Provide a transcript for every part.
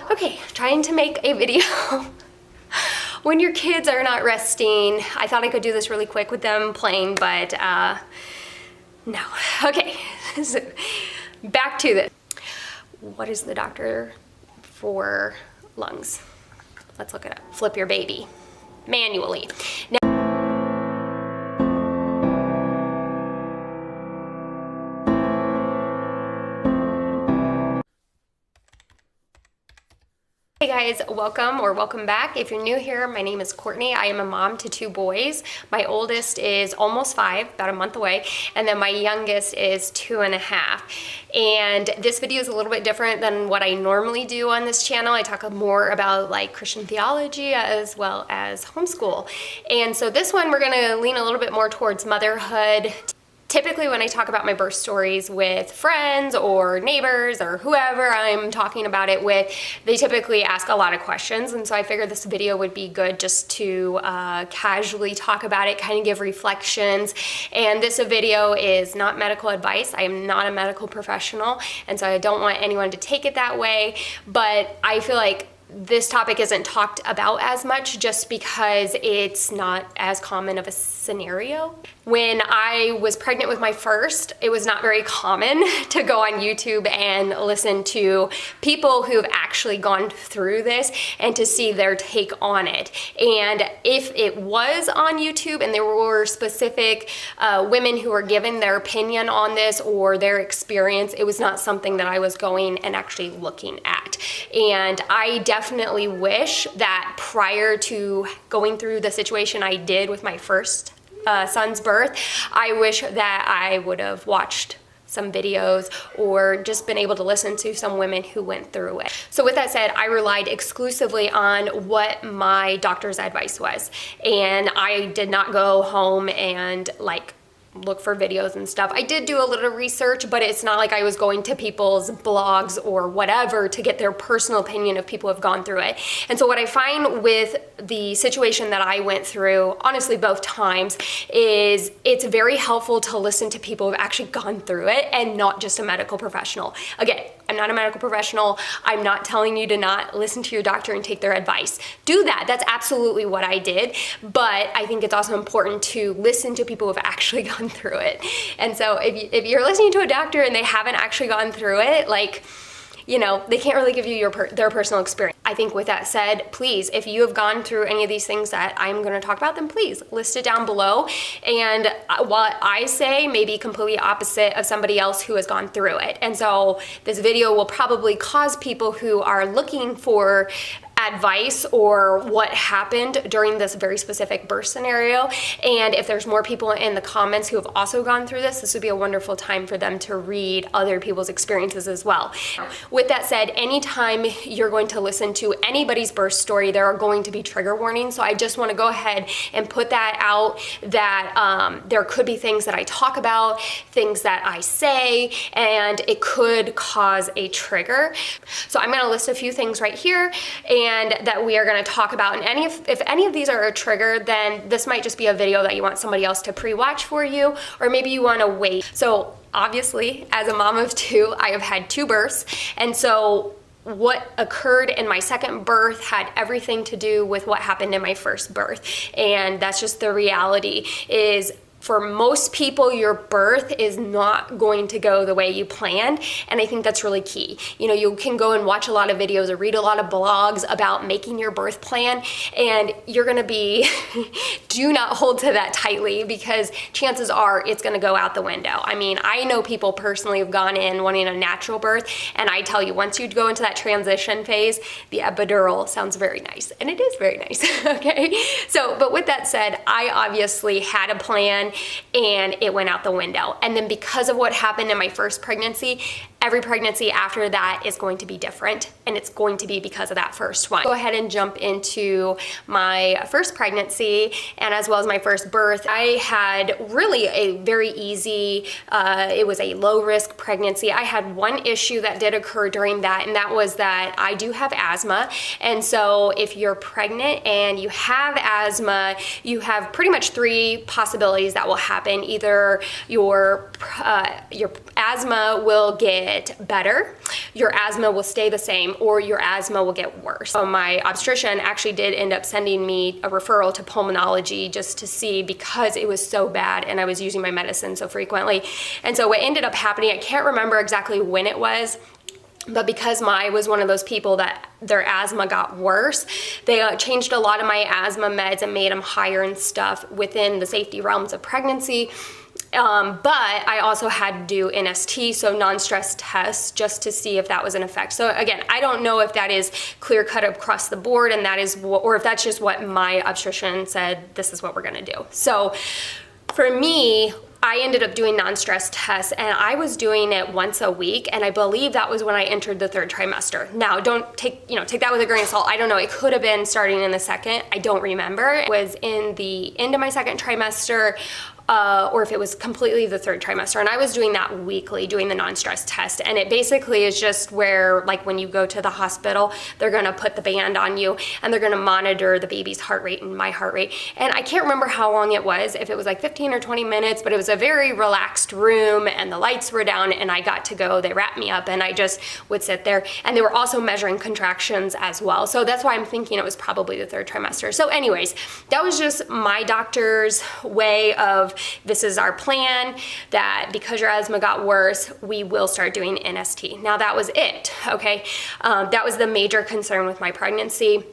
Okay, trying to make a video when your kids are not resting. I thought I could do this really quick with them playing, but no. Okay, so back to this. What is the doctor for lungs? Let's look it up. Flip your baby manually. Now, hey guys, welcome back. If you're new here, my name is Courtney. I am a mom to 2 boys. My oldest is almost 5, about a month away, and then my youngest is 2.5. And this video is a little bit different than what I normally do on this channel. I talk more about like Christian theology as well as homeschool. And so this one, we're gonna lean a little bit more towards motherhood. Typically when I talk about my birth stories with friends or neighbors or whoever I'm talking about it with, they typically ask a lot of questions, and so I figured this video would be good just to casually talk about it, kind of give reflections. And this video is not medical advice. I am not a medical professional, and so I don't want anyone to take it that way, but I feel like this topic isn't talked about as much just because it's not as common of a scenario. When I was pregnant with my first, it was not very common to go on YouTube and listen to people who've actually gone through this and to see their take on it. And if it was on YouTube and there were specific women who were given their opinion on this or their experience, it was not something that I was going and actually looking at. And I definitely wish that prior to going through the situation I did with my first son's birth, I wish that I would have watched some videos or just been able to listen to some women who went through it. So with that said, I relied exclusively on what my doctor's advice was. And I did not go home and like look for videos and stuff. I did do a little research, but it's not like I was going to people's blogs or whatever to get their personal opinion of people who have gone through it. And so what I find with the situation that I went through, honestly both times, is it's very helpful to listen to people who have actually gone through it and not just a medical professional. Again, I'm not a medical professional. I'm not telling you to not listen to your doctor and take their advice. Do that. That's absolutely what I did. But I think it's also important to listen to people who have actually gone through it. And so if you're listening to a doctor and they haven't actually gone through it, like, you know, they can't really give you their personal experience. I think with that said, please, if you have gone through any of these things that I'm going to talk about, then please list it down below. And what I say may be completely opposite of somebody else who has gone through it. And so this video will probably cause people who are looking for advice or what happened during this very specific birth scenario. And if there's more people in the comments who have also gone through this would be a wonderful time for them to read other people's experiences as well. With that said, anytime you're going to listen to anybody's birth story, there are going to be trigger warnings. So I just want to go ahead and put that out that there could be things that I talk about, things that I say, and it could cause a trigger. So I'm going to list a few things right here and that we are going to talk about. And if any of these are a trigger, then this might just be a video that you want somebody else to pre-watch for you, or maybe you want to wait. So obviously, as a mom of 2, I have had 2 births. And so what occurred in my second birth had everything to do with what happened in my first birth. And that's just the reality. Is for most people, your birth is not going to go the way you planned, and I think that's really key. You know, you can go and watch a lot of videos or read a lot of blogs about making your birth plan, and you're gonna be, do not hold to that tightly because chances are it's gonna go out the window. I mean, I know people personally who've gone in wanting a natural birth, and I tell you, once you go into that transition phase, the epidural sounds very nice, and it is very nice, okay? So, but with that said, I obviously had a plan, and it went out the window. And then because of what happened in my first pregnancy, every pregnancy after that is going to be different, and it's going to be because of that first one. Go ahead and jump into my first pregnancy and as well as my first birth. I had really a very easy, it was a low risk pregnancy. I had one issue that did occur during that, and that was that I do have asthma. And so if you're pregnant and you have asthma, you have pretty much 3 possibilities that will happen. Either your asthma will get get better, your asthma will stay the same, or your asthma will get worse. So my obstetrician actually did end up sending me a referral to pulmonology just to see, because it was so bad and I was using my medicine so frequently. And so what ended up happening, I can't remember exactly when it was, but because I was one of those people that their asthma got worse, they changed a lot of my asthma meds and made them higher and stuff within the safety realms of pregnancy. But I also had to do NST, so non-stress tests, just to see if that was an effect. So again, I don't know if that is clear cut across the board, and that is or if that's just what my obstetrician said, this is what we're gonna do. So for me, I ended up doing non-stress tests, and I was doing it once a week, and I believe that was when I entered the third trimester. Now, don't take that with a grain of salt. I don't know, it could have been starting in the second. I don't remember. It was in the end of my second trimester, or if it was completely the third trimester. And I was doing that weekly, doing the non-stress test. And it basically is just where, like when you go to the hospital, they're gonna put the band on you and they're gonna monitor the baby's heart rate and my heart rate. And I can't remember how long it was, if it was like 15 or 20 minutes, but it was a very relaxed room and the lights were down and I got to go, they wrapped me up and I just would sit there. And they were also measuring contractions as well. So that's why I'm thinking it was probably the third trimester. So anyways, that was just my doctor's way of, this is our plan, that because your asthma got worse, we will start doing NST. Now that was it, okay? That was the major concern with my pregnancy.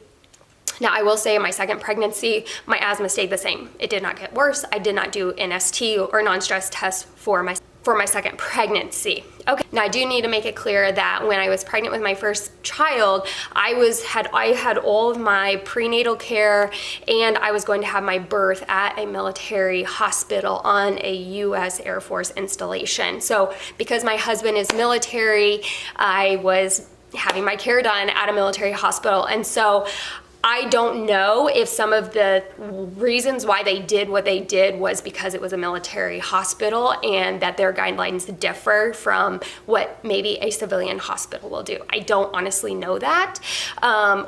Now I will say in my second pregnancy, my asthma stayed the same. It did not get worse. I did not do NST or non-stress tests for my second pregnancy. Okay, now I do need to make it clear that when I was pregnant with my first child, I had all of my prenatal care, and I was going to have my birth at a military hospital on a U.S. Air Force installation. So because my husband is military, I was having my care done at a military hospital. And so I don't know if some of the reasons why they did what they did was because it was a military hospital and that their guidelines differ from what maybe a civilian hospital will do. I don't honestly know that,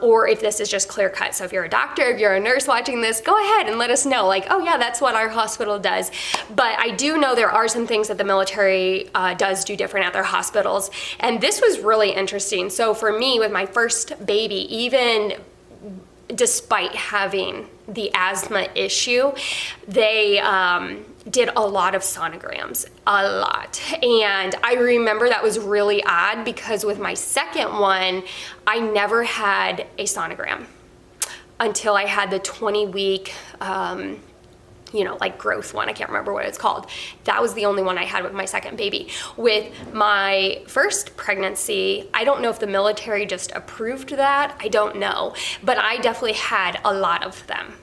or if this is just clear cut. So if you're a doctor, if you're a nurse watching this, go ahead and let us know, like, oh yeah, that's what our hospital does. But I do know there are some things that the military does do different at their hospitals. And this was really interesting. So for me, with my first baby, even despite having the asthma issue, they did a lot of sonograms, a lot. And I remember that was really odd because with my second one, I never had a sonogram until I had the 20-week, like growth one. I can't remember what it's called. That was the only one I had with my second baby. With my first pregnancy, I don't know if the military just approved that. I don't know, but I definitely had a lot of them.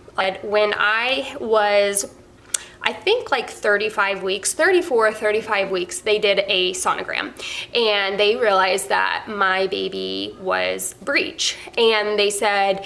When I was, I think like 34 or 35 weeks, they did a sonogram and they realized that my baby was breech. And they said,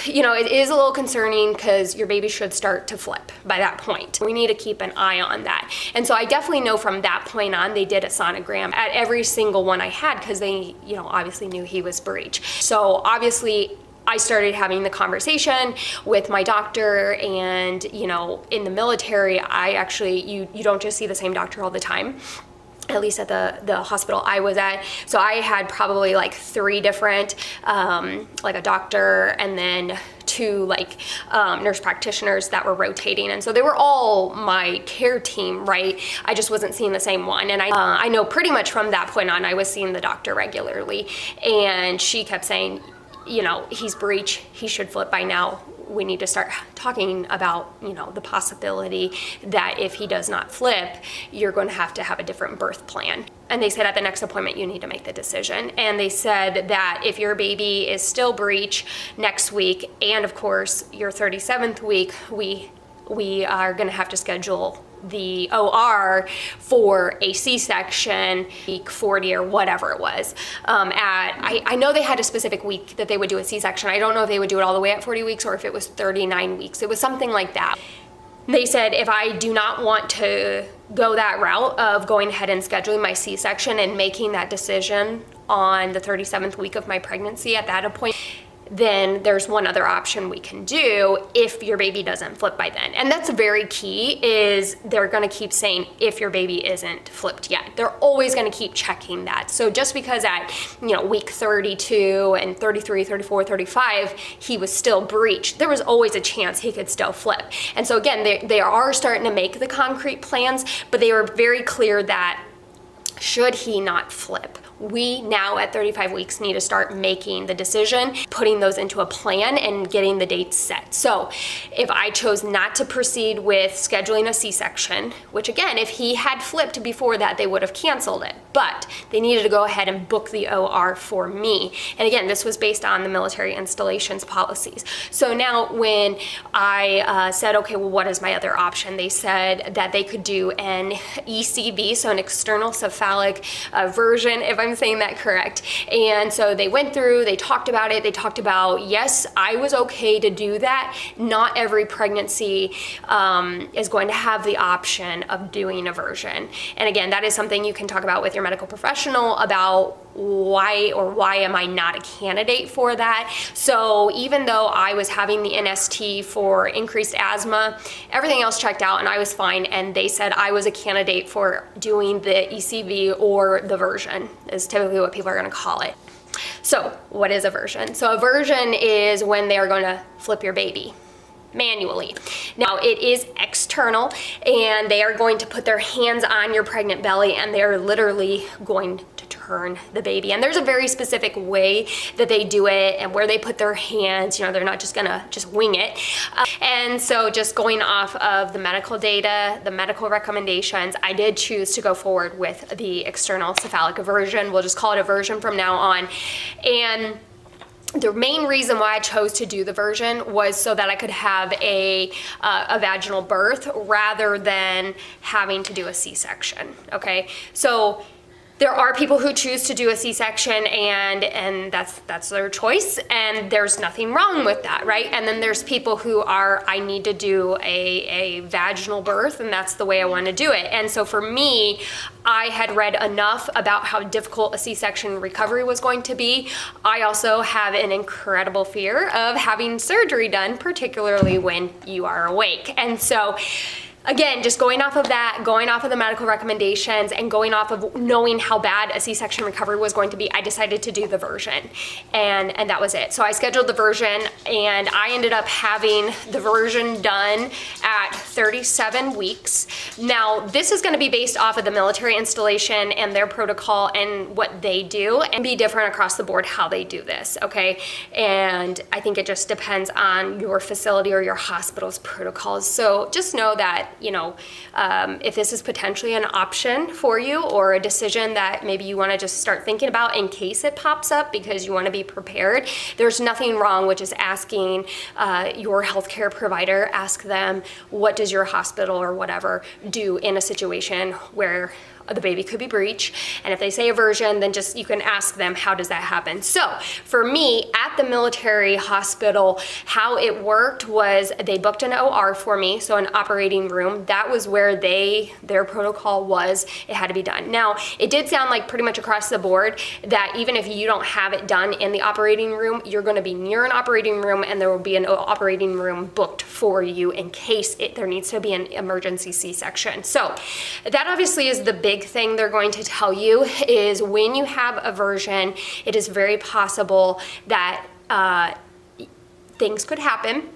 it is a little concerning because your baby should start to flip by that point. We need to keep an eye on that. And so I definitely know from that point on, they did a sonogram at every single one I had because they, obviously knew he was breech. So obviously I started having the conversation with my doctor, and, in the military, I actually, you don't just see the same doctor all the time, at least at the hospital I was at. So I had probably like 3 different, like a doctor and then 2 nurse practitioners that were rotating. And so they were all my care team, right? I just wasn't seeing the same one. And I know pretty much from that point on, I was seeing the doctor regularly. And she kept saying, he's breech, he should flip by now. We need to start talking about, the possibility that if he does not flip, you're going to have a different birth plan. And they said at the next appointment, you need to make the decision. And they said that if your baby is still breech next week, and of course your 37th week, we are going to have to schedule the OR for a C-section, week 40 or whatever it was. I know they had a specific week that they would do a C-section. I don't know if they would do it all the way at 40 weeks or if it was 39 weeks. It was something like that. They said if I do not want to go that route of going ahead and scheduling my C-section and making that decision on the 37th week of my pregnancy at that point, then there's one other option we can do if your baby doesn't flip by then. And that's very key, is they're gonna keep saying if your baby isn't flipped yet. They're always gonna keep checking that. So just because at week 32 and 33, 34, 35, he was still breached, there was always a chance he could still flip. And so again, they are starting to make the concrete plans, but they were very clear that should he not flip, we now at 35 weeks need to start making the decision, putting those into a plan and getting the dates set. So if I chose not to proceed with scheduling a C-section, which again, if he had flipped before that, they would have canceled it, but they needed to go ahead and book the OR for me. And again, this was based on the military installations policies. So now when I said, okay, well, what is my other option? They said that they could do an ECV, so an external cephalic version, if I'm saying that correct. And so they went through, they talked about it, they talked about, yes, I was okay to do that. Not every pregnancy is going to have the option of doing a version. And again, that is something you can talk about with your medical professional about why am I not a candidate for that. So even though I was having the NST for increased asthma, everything else checked out and I was fine, and they said I was a candidate for doing the ECV or the version, is typically what people are going to call it. So what is a version? So a version is when they are going to flip your baby manually. Now it is external, and they are going to put their hands on your pregnant belly and they're literally going to turn the baby. And there's a very specific way that they do it and where they put their hands. They're not just gonna just wing it. And so just going off of the medical data, the medical recommendations, I did choose to go forward with the external cephalic version. We'll just call it a version from now on. And the main reason why I chose to do the version was so that I could have a vaginal birth rather than having to do a C-section, okay? So there are people who choose to do a C-section, and that's their choice, and there's nothing wrong with that, right? And then there's people who are, I need to do a vaginal birth, and that's the way I want to do it. And so for me, I had read enough about how difficult a C-section recovery was going to be. I also have an incredible fear of having surgery done, particularly when you are awake. And so again, just going off of that, going off of the medical recommendations, and going off of knowing how bad a C-section recovery was going to be, I decided to do the version, and that was it. So I scheduled the version, and I ended up having the version done at 37 weeks. Now, this is going to be based off of the military installation and their protocol and what they do, and be different across the board how they do this, okay? And I think it just depends on your facility or your hospital's protocols. So just know that if this is potentially an option for you, or a decision that maybe you want to just start thinking about in case it pops up because you want to be prepared, there's nothing wrong with just asking your healthcare provider. Ask them, what does your hospital or whatever do in a situation where the baby could be breech? And if they say aversion, then just you can ask them, how does that happen? So for me, at the military hospital, how it worked was they booked an OR for me, so an operating room. That was where their protocol was. It had to be done. Now, it did sound like pretty much across the board that even if you don't have it done in the operating room, you're going to be near an operating room, and there will be an operating room booked for you in case there needs to be an emergency C-section. So that obviously is the big thing they're going to tell you, is when you have aversion, it is very possible that things could happen,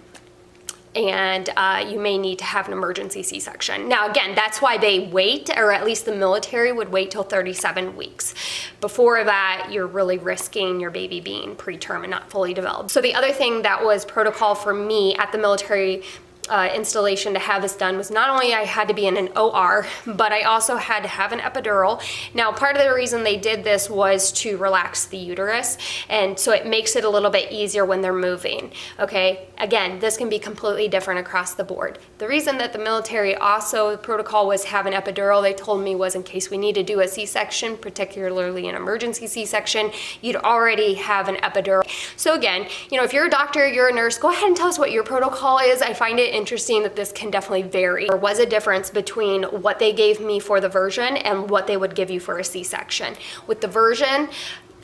and you may need to have an emergency C-section. Now again, that's why they wait, or at least the military would wait till 37 weeks. Before that, you're really risking your baby being preterm and not fully developed. So the other thing that was protocol for me at the military installation to have this done was not only I had to be in an OR, but I also had to have an epidural. Now, part of the reason they did this was to relax the uterus, and so it makes it a little bit easier when they're moving, okay? Again, this can be completely different across the board. The reason that the military also protocol was have an epidural, they told me, was in case we need to do a C-section, particularly an emergency C-section, you'd already have an epidural. So again, if you're a doctor, you're a nurse, go ahead and tell us what your protocol is. I find it interesting that this can definitely vary. There was a difference between what they gave me for the version and what they would give you for a C-section. With the version,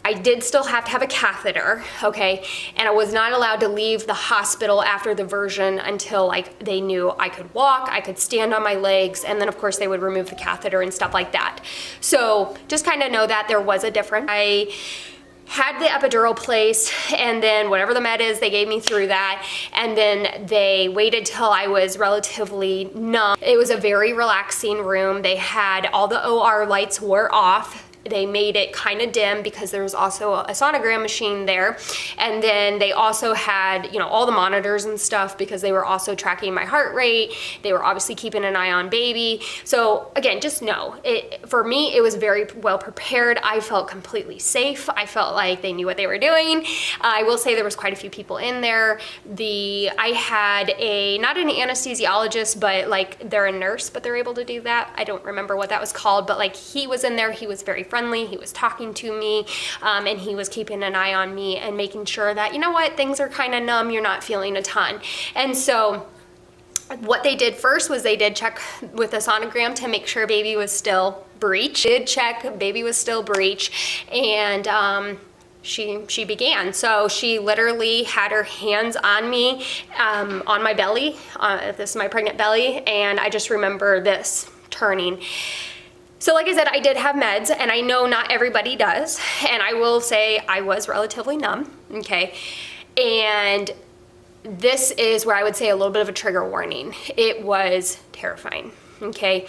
I did still have to have a catheter, okay? And I was not allowed to leave the hospital after the version until like they knew I could walk, I could stand on my legs, and then of course they would remove the catheter and stuff like that. So just kind of know that there was a difference. I had the epidural placed, and then whatever the med is, they gave me through that, and then they waited till I was relatively numb. It was a very relaxing room. They had all the OR lights were off. They made it kind of dim because there was also a sonogram machine there. And then they also had, you know, all the monitors and stuff because they were also tracking my heart rate. They were obviously keeping an eye on baby. So again, just know, for me, it was very well prepared. I felt completely safe. I felt like they knew what they were doing. I will say there was quite a few people in there. I had not an anesthesiologist, but like they're a nurse, but they're able to do that. I don't remember what that was called, but like he was in there. He was very friendly. He was talking to me, and he was keeping an eye on me and making sure that, you know what, things are kind of numb, you're not feeling a ton. And so what they did first was they did check with a sonogram to make sure baby was still breech. Did check baby was still breech, and she began. So she literally had her hands on me, on my belly. This is my pregnant belly, and I just remember this turning. So like I said, I did have meds, and I know not everybody does, and I will say I was relatively numb, okay? And this is where I would say a little bit of a trigger warning. It was terrifying, okay?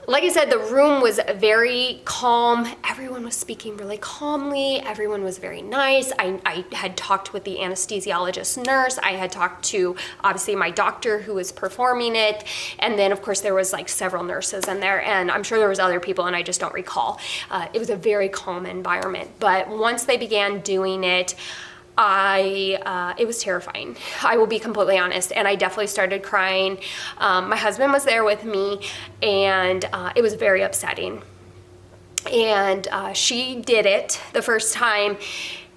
Like I said, the room was very calm. Everyone was speaking really calmly. Everyone was very nice. I had talked with the anesthesiologist nurse. I had talked to, obviously, my doctor who was performing it. And then, of course, there was like several nurses in there. And I'm sure there was other people, and I just don't recall. It was a very calm environment. But once they began doing it, it was terrifying. I will be completely honest, and I definitely started crying. My husband was there with me, and it was very upsetting. And she did it the first time,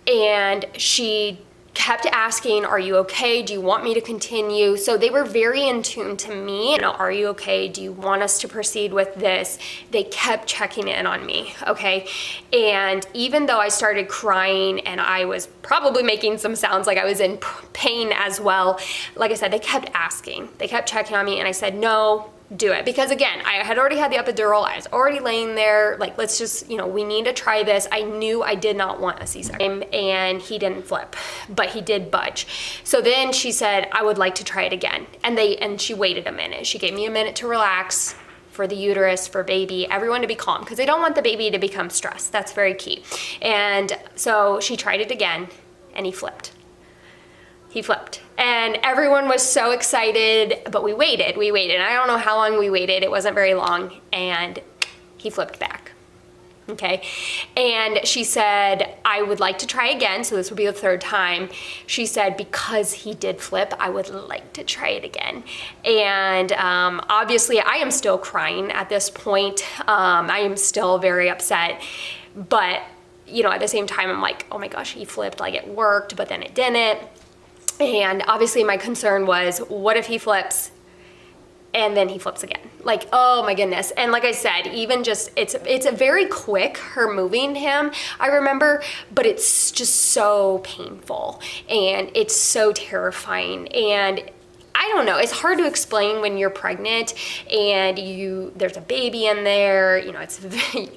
and she kept asking, are you okay? Do you want me to continue? So they were very in tune to me. You know, are you okay? Do you want us to proceed with this? They kept checking in on me, okay? And even though I started crying and I was probably making some sounds like I was in pain as well, like I said, they kept asking. They kept checking on me, and I said, no, do it. Because again, I had already had the epidural. I was already laying there. Like, let's just, you know, we need to try this. I knew I did not want a C-section, and he didn't flip, but he did budge. So then she said, I would like to try it again. And she waited a minute. She gave me a minute to relax, for the uterus, for baby, everyone to be calm, because they don't want the baby to become stressed. That's very key. And so she tried it again, and he flipped. He flipped. And everyone was so excited, but we waited. I don't know how long we waited. It wasn't very long, and he flipped back. Okay. And she said, I would like to try again. So this will be the third time. She said, because he did flip, I would like to try it again. And obviously I am still crying at this point. I am still very upset, but you know, at the same time, I'm like, oh my gosh, he flipped, like it worked, but then it didn't. And obviously my concern was, what if he flips and then he flips again? Like, oh my goodness. And like I said, even just, it's a very quick, her moving him, I remember, but it's just so painful and it's so terrifying. And I don't know, it's hard to explain when you're pregnant and there's a baby in there, you know,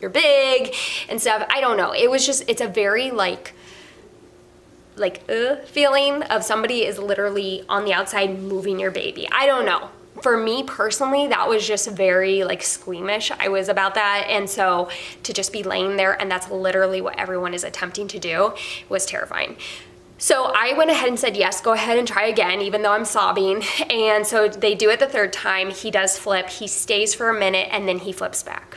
you're big and stuff. I don't know. It was just, it's a very feeling of somebody is literally on the outside moving your baby. I don't know. For me personally, that was just very like squeamish. I was about that. And so to just be laying there, and that's literally what everyone is attempting to do, was terrifying. So I went ahead and said, yes, go ahead and try again, even though I'm sobbing. And so they do it the third time. He does flip. He stays for a minute, and then he flips back.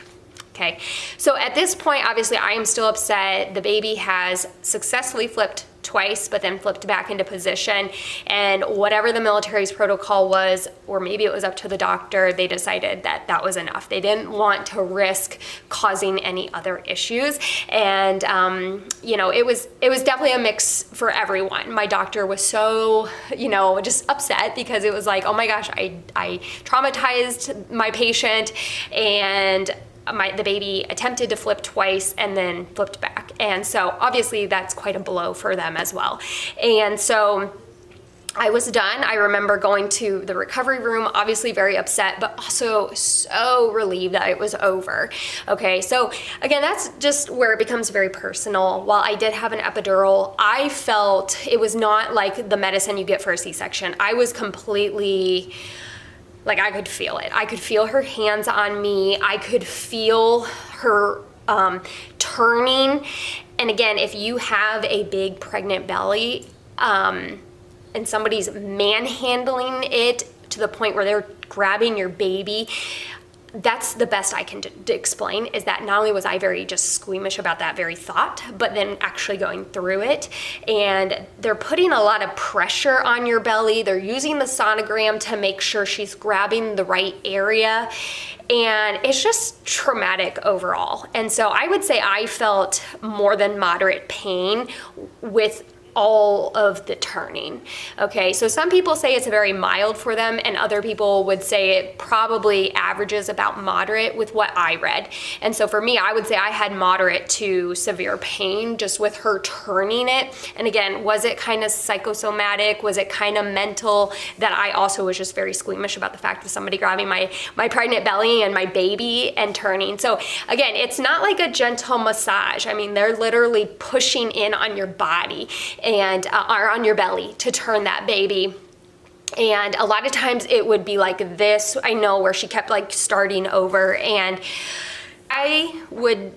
Okay. So at this point, obviously I am still upset. The baby has successfully flipped twice, but then flipped back into position. And whatever the military's protocol was, or maybe it was up to the doctor, they decided that that was enough. They didn't want to risk causing any other issues. And, you know, it was definitely a mix for everyone. My doctor was so, you know, just upset because it was like, oh my gosh, I traumatized my patient, and the baby attempted to flip twice and then flipped back. And so obviously that's quite a blow for them as well. And so I was done. I remember going to the recovery room, obviously very upset, but also so relieved that it was over. Okay, so again, that's just where it becomes very personal. While I did have an epidural, I felt it was not like the medicine you get for a C-section. I was completely, like, I could feel it. I could feel her hands on me. I could feel her turning. And again, if you have a big pregnant belly, and somebody's manhandling it to the point where they're grabbing your baby, that's the best I can explain, is that not only was I very just squeamish about that very thought, but then actually going through it. And they're putting a lot of pressure on your belly. They're using the sonogram to make sure she's grabbing the right area. And it's just traumatic overall. And so I would say I felt more than moderate pain with all of the turning. Okay, so some people say it's very mild for them, and other people would say it probably averages about moderate with what I read. And so for me, I would say I had moderate to severe pain just with her turning it. And again, was it kind of psychosomatic? Was it kind of mental? That I also was just very squeamish about the fact of somebody grabbing my pregnant belly and my baby and turning. So again, it's not like a gentle massage. I mean, they're literally pushing in on your body and are on your belly to turn that baby. And a lot of times it would be like this, I know, where she kept like starting over. And I would,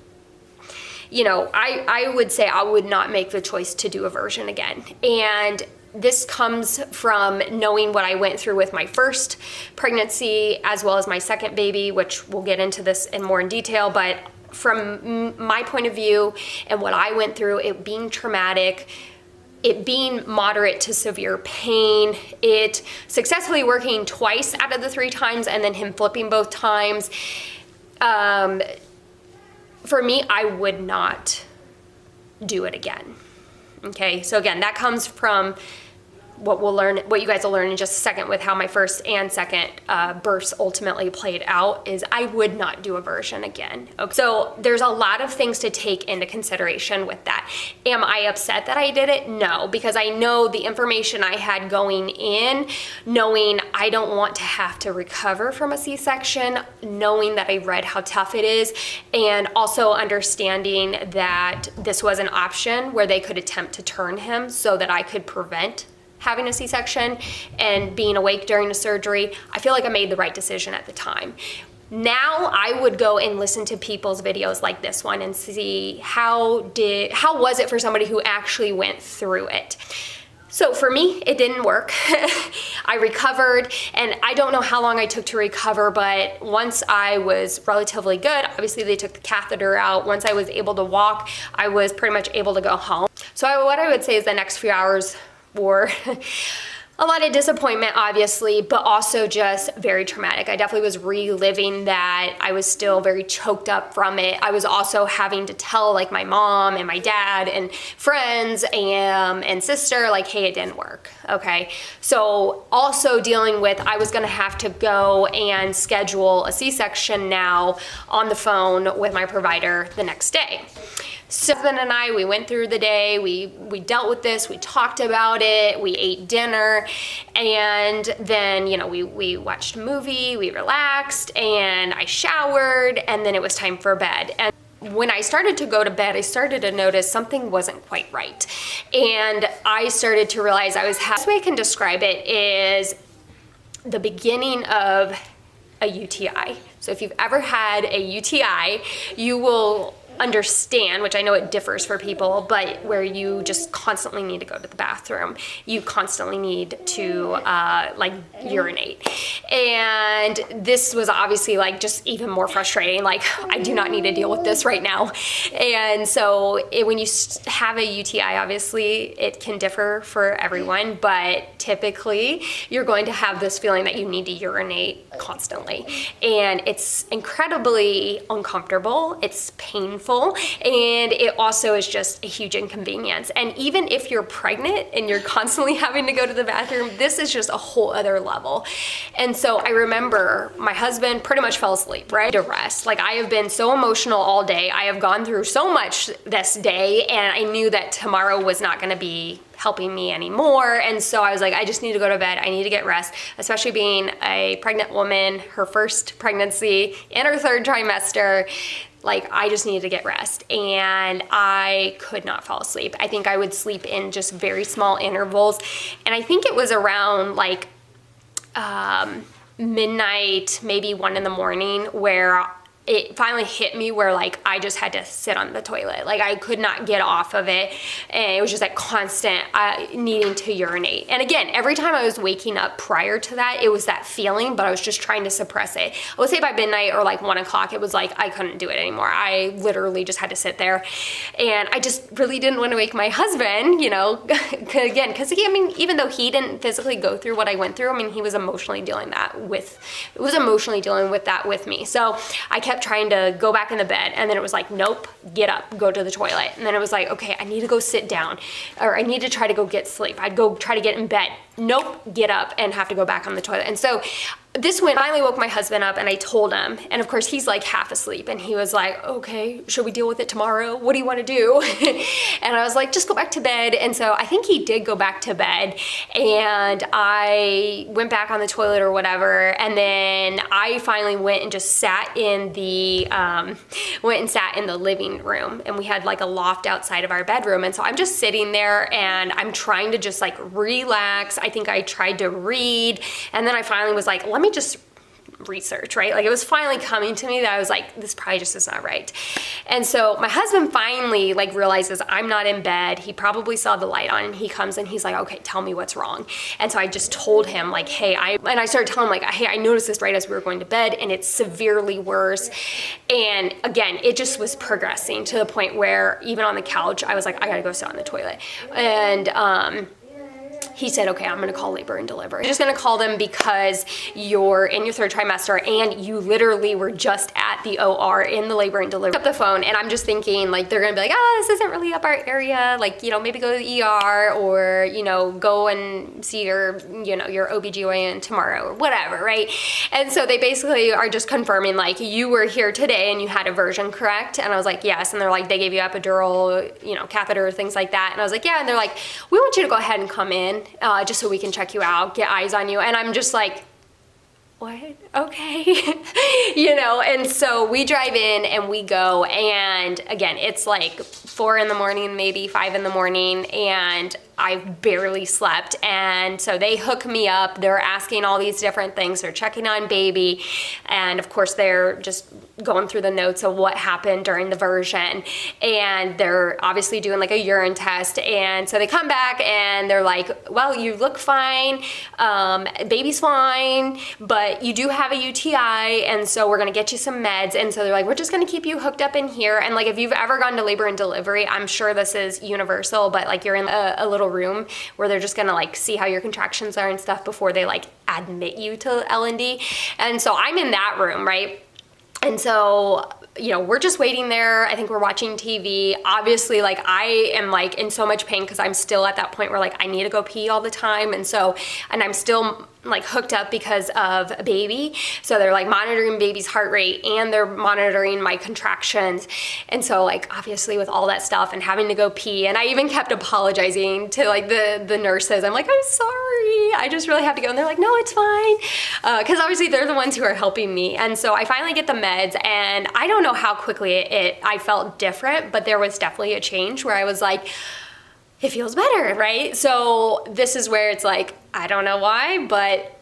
I would say I would not make the choice to do a version again. And this comes from knowing what I went through with my first pregnancy as well as my second baby, which we'll get into this in more in detail. But from my point of view and what I went through, it being traumatic, it being moderate to severe pain, it successfully working twice out of the 3 times, and then him flipping both times. For me, I would not do it again. Okay, so again, that comes from what you guys will learn in just a second with how my first and second births ultimately played out, is I would not do a version again. Okay. So there's a lot of things to take into consideration with that. Am I upset that I did it? No, because I know the information I had going in, knowing I don't want to have to recover from a C-section, knowing that I read how tough it is, and also understanding that this was an option where they could attempt to turn him so that I could prevent having a C-section and being awake during the surgery. I feel like I made the right decision at the time. Now I would go and listen to people's videos like this one and see how was it for somebody who actually went through it. So for me, it didn't work. I recovered, and I don't know how long I took to recover, but once I was relatively good, obviously they took the catheter out. Once I was able to walk, I was pretty much able to go home. So what I would say is the next few hours were a lot of disappointment, obviously, but also just very traumatic. I definitely was reliving that. I was still very choked up from it. I was also having to tell like my mom and my dad and friends and sister, like, hey, it didn't work. Okay. So also dealing with, I was going to have to go and schedule a C-section now on the phone with my provider the next day. So husband and I, we went through the day, we dealt with this, we talked about it, we ate dinner, and then, we watched a movie, we relaxed, and I showered, and then it was time for bed. And when I started to go to bed, I started to notice something wasn't quite right. And I started to realize the best way I can describe it is the beginning of a UTI. So if you've ever had a UTI, you will understand, which I know it differs for people, but where you just constantly need to go to the bathroom. You constantly need to urinate. And this was obviously just even more frustrating. Like, I do not need to deal with this right now. And so when you have a UTI, obviously it can differ for everyone, but typically you're going to have this feeling that you need to urinate constantly. And it's incredibly uncomfortable. It's painful. painful, and it also is just a huge inconvenience. And even if you're pregnant and you're constantly having to go to the bathroom, this is just a whole other level. And so I remember my husband pretty much fell asleep, right? To rest. Like, I have been so emotional all day. I have gone through so much this day, and I knew that tomorrow was not gonna be helping me anymore. And so I was like, I just need to go to bed. I need to get rest, especially being a pregnant woman, her first pregnancy in her 3rd trimester. Like, I just needed to get rest, and I could not fall asleep. I think I would sleep in just very small intervals. And I think it was around like midnight, maybe 1 in the morning, where it finally hit me where like I just had to sit on the toilet. Like, I could not get off of it, and it was just like constant needing to urinate. And again, every time I was waking up prior to that, it was that feeling, but I was just trying to suppress it. I would say by midnight or like 1 o'clock, it was like I couldn't do it anymore. I literally just had to sit there, and I just really didn't want to wake my husband, you know, again, because I mean, even though he didn't physically go through what I went through, I mean, he was emotionally dealing with that with me. So I kept trying to go back in the bed, and then it was like, nope, get up, go to the toilet. And then it was like, okay, I need to go sit down, or I need to try to go get sleep. I'd go try to get in bed. Nope, get up, and have to go back on the toilet. And so this one finally woke my husband up, and I told him, and of course he's like half asleep, and he was like, okay, should we deal with it tomorrow? What do you want to do? And I was like, just go back to bed. And so I think he did go back to bed, and I went back on the toilet or whatever, and then I finally went and just sat in the living room, and we had like a loft outside of our bedroom. And so I'm just sitting there, and I'm trying to just like relax. I think I tried to read, and then I finally was like, let me just research, right? Like, it was finally coming to me that I was like, this probably just is not right. And so my husband finally like realizes I'm not in bed. He probably saw the light on, and he comes and he's like, okay, tell me what's wrong. And so I just told him like, hey, I started telling him like, hey, I noticed this right as we were going to bed, and it's severely worse. And again, it just was progressing to the point where even on the couch, I was like, I gotta go sit on the toilet. And he said, okay, I'm gonna call labor and delivery. I'm just gonna call them because you're in your 3rd trimester, and you literally were just at the OR in the labor and delivery. Up the phone, and I'm just thinking like, they're gonna be like, oh, this isn't really up our area. Like, you know, maybe go to the ER, or, you know, go and see your OBGYN tomorrow or whatever, right? And so they basically are just confirming like, you were here today and you had a version, correct? And I was like, yes. And they're like, they gave you epidural, you know, catheter, things like that. And I was like, yeah. And they're like, we want you to go ahead and come in just so we can check you out, get eyes on you. And I'm just like, what? Okay. You know, and so we drive in and we go, and again, it's like 4 in the morning, maybe 5 in the morning, and I barely slept. And so they hook me up. They're asking all these different things. They're checking on baby. And of course, they're just going through the notes of what happened during the version. And they're obviously doing like a urine test. And so they come back and they're like, well, you look fine. Baby's fine, but you do have a UTI. And so we're going to get you some meds. And so they're like, we're just going to keep you hooked up in here. And like, if you've ever gone to labor and delivery, I'm sure this is universal, but like, you're in a little room where they're just gonna like see how your contractions are and stuff before they like admit you to L&D. And so I'm in that room, right? And so, you know, we're just waiting there. I think we're watching TV. Obviously, like, I am like in so much pain because I'm still at that point where like I need to go pee all the time. And so, and I'm still like hooked up because of a baby. So they're like monitoring baby's heart rate, and they're monitoring my contractions. And so like, obviously with all that stuff and having to go pee, and I even kept apologizing to like the nurses. I'm like, I'm sorry, I just really have to go. And they're like, no, it's fine. Cause obviously they're the ones who are helping me. And so I finally get the meds, and I don't know how quickly I felt different, but there was definitely a change where I was like, it feels better, right? So this is where it's like, I don't know why, but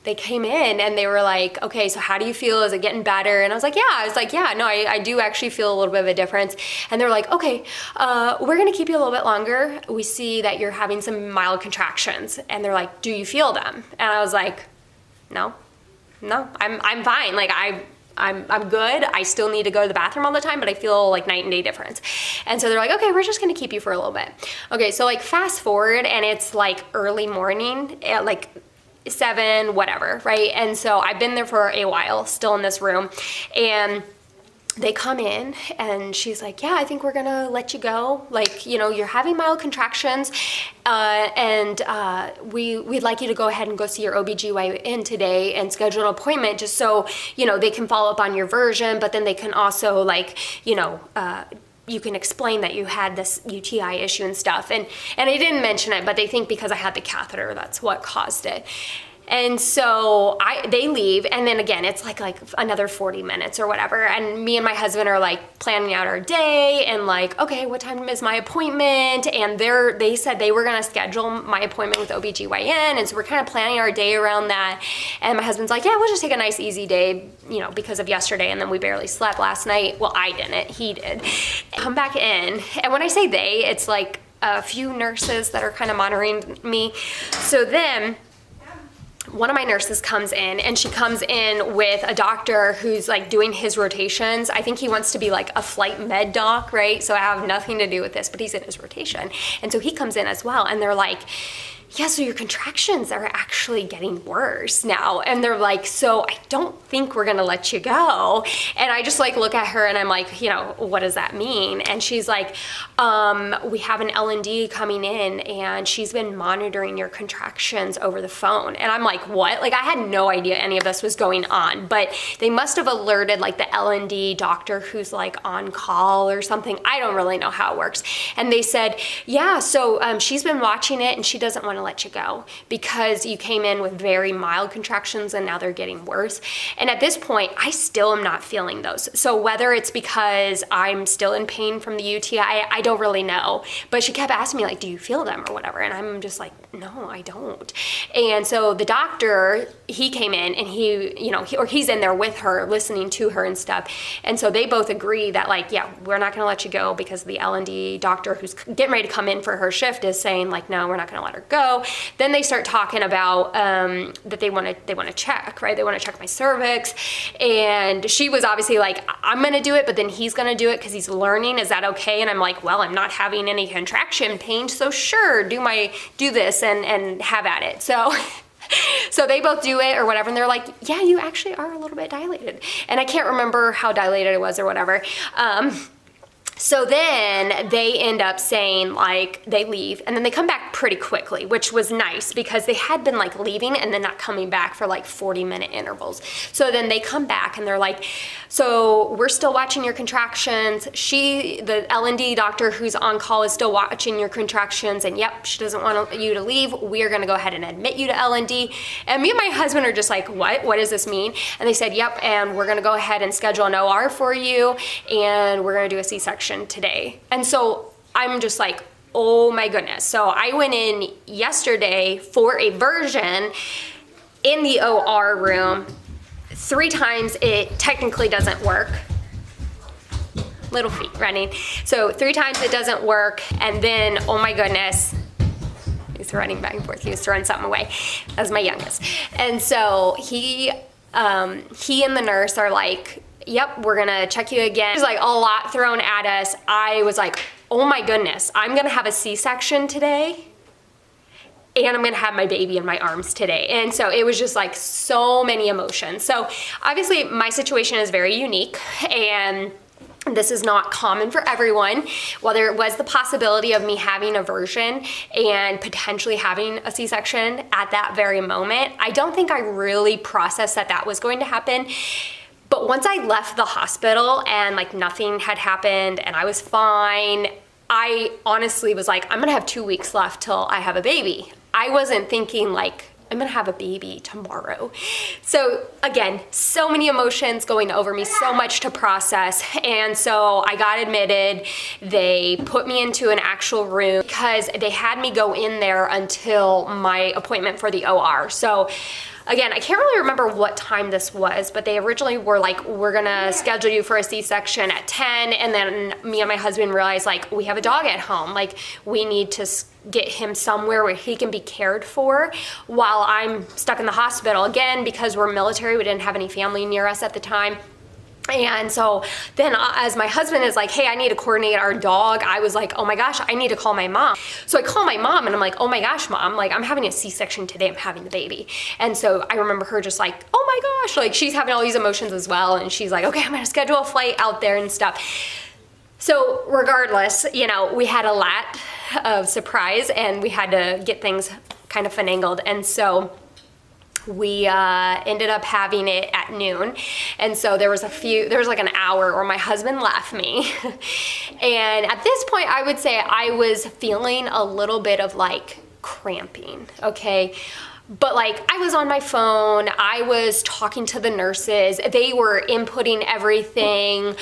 they came in and they were like, okay, so how do you feel? Is it getting better? And I was like, yeah, no, I do actually feel a little bit of a difference. And they're like, okay, we're gonna keep you a little bit longer. We see that you're having some mild contractions. And they're like, do you feel them? And I was like, no, I'm fine. Like, I'm good. I still need to go to the bathroom all the time, but I feel like night and day difference. And so they're like, okay, we're just gonna keep you for a little bit. Okay, so like fast forward, and it's like early morning, at like 7, whatever, right? And so I've been there for a while, still in this room, and they come in and she's like, yeah, I think we're gonna let you go. Like, you know, you're having mild contractions, and we'd like you to go ahead and go see your OBGYN today and schedule an appointment just so, you know, they can follow up on your version, but then they can also, like, you know, you can explain that you had this UTI issue and stuff. And I didn't mention it, but they think because I had the catheter, that's what caused it. And so they leave, and then again, it's like another 40 minutes or whatever. And me and my husband are like planning out our day and like, okay, what time is my appointment? And they said they were gonna schedule my appointment with OBGYN. And so we're kind of planning our day around that. And my husband's like, yeah, we'll just take a nice easy day, you know, because of yesterday. And then we barely slept last night. Well, I didn't, he did. Come back in. And when I say they, it's like a few nurses that are kind of monitoring me. So then, one of my nurses comes in, and she comes in with a doctor who's like doing his rotations. I think he wants to be like a flight med doc, right? So I have nothing to do with this, but he's in his rotation. And so he comes in as well, and they're like, yeah, so your contractions are actually getting worse now. And they're like, so I don't think we're gonna let you go. And I just like look at her and I'm like, you know, what does that mean? And she's like, we have an L&D coming in and she's been monitoring your contractions over the phone. And I'm like, what? Like I had no idea any of this was going on, but they must have alerted like the L&D doctor who's like on call or something. I don't really know how it works. And they said, yeah, so she's been watching it and she doesn't want to let you go because you came in with very mild contractions and now they're getting worse. And at this point, I still am not feeling those. So whether it's because I'm still in pain from the UTI, I don't really know. But she kept asking me like, do you feel them or whatever? And I'm just like, no, I don't. And so the doctor, he came in and he's in there with her, listening to her and stuff. And so they both agree that like, yeah, we're not going to let you go because the L&D doctor who's getting ready to come in for her shift is saying like, no, we're not going to let her go. Then they start talking about that they want to check, right? They want to check my cervix. And she was obviously like, I'm going to do it, but then he's going to do it because he's learning. Is that okay? And I'm like, well, I'm not having any contraction pain, so sure, do this and have at it. So they both do it or whatever, and they're like, yeah, you actually are a little bit dilated. And I can't remember how dilated it was or whatever. So then they end up saying like they leave and then they come back pretty quickly, which was nice because they had been like leaving and then not coming back for like 40-minute intervals. So then they come back and they're like, so we're still watching your contractions. The L&D doctor who's on call is still watching your contractions, and yep, she doesn't want you to leave. We are going to go ahead and admit you to L&D. And me and my husband are just like, what does this mean? And they said, yep, and we're going to go ahead and schedule an OR for you, and we're going to do a C-section today. And so I'm just like, oh my goodness. So I went in yesterday for a version in the OR room. 3 times it technically doesn't work. Little feet running. So 3 times it doesn't work, and then, oh my goodness, he's running back and forth. He was throwing something away. That's my youngest. And so he and the nurse are like, yep, we're gonna check you again. There's like a lot thrown at us. I was like, oh my goodness, I'm gonna have a C-section today, and I'm gonna have my baby in my arms today. And so it was just like so many emotions. So obviously my situation is very unique, and this is not common for everyone. While there was the possibility of me having a version and potentially having a C-section at that very moment, I don't think I really processed that was going to happen. But once I left the hospital and like nothing had happened and I was fine, I honestly was like, I'm gonna have 2 weeks left till I have a baby. I wasn't thinking like, I'm gonna have a baby tomorrow. So again, so many emotions going over me, so much to process. And so I got admitted. They put me into an actual room because they had me go in there until my appointment for the OR. So again, I can't really remember what time this was, but they originally were like, we're gonna schedule you for a C-section at 10, and then me and my husband realized like, we have a dog at home, like we need to get him somewhere where he can be cared for while I'm stuck in the hospital. Again, because we're military, we didn't have any family near us at the time. And so then as my husband is like, hey, I need to coordinate our dog, I was like, oh my gosh, I need to call my mom. So I call my mom and I'm like, oh my gosh, mom, like I'm having a C-section today, I'm having the baby. And so I remember her just like, oh my gosh, like she's having all these emotions as well. And she's like, okay, I'm gonna schedule a flight out there and stuff. So regardless, you know, we had a lot of surprise and we had to get things kind of finagled. And so we ended up having it at noon. And so there was like an hour where my husband left me. And at this point, I would say I was feeling a little bit of like cramping, okay? But like I was on my phone, I was talking to the nurses, they were inputting everything.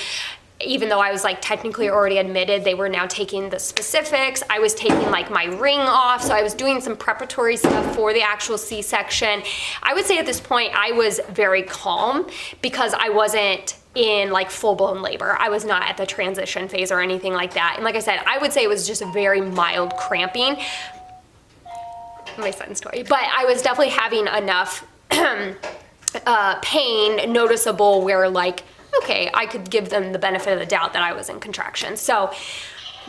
Even though I was like technically already admitted, they were now taking the specifics. I was taking like my ring off. So I was doing some preparatory stuff for the actual C-section. I would say at this point, I was very calm because I wasn't in like full-blown labor. I was not at the transition phase or anything like that. And like I said, I would say it was just a very mild cramping. My son's toy. But I was definitely having enough pain noticeable where like, okay, I could give them the benefit of the doubt that I was in contractions. So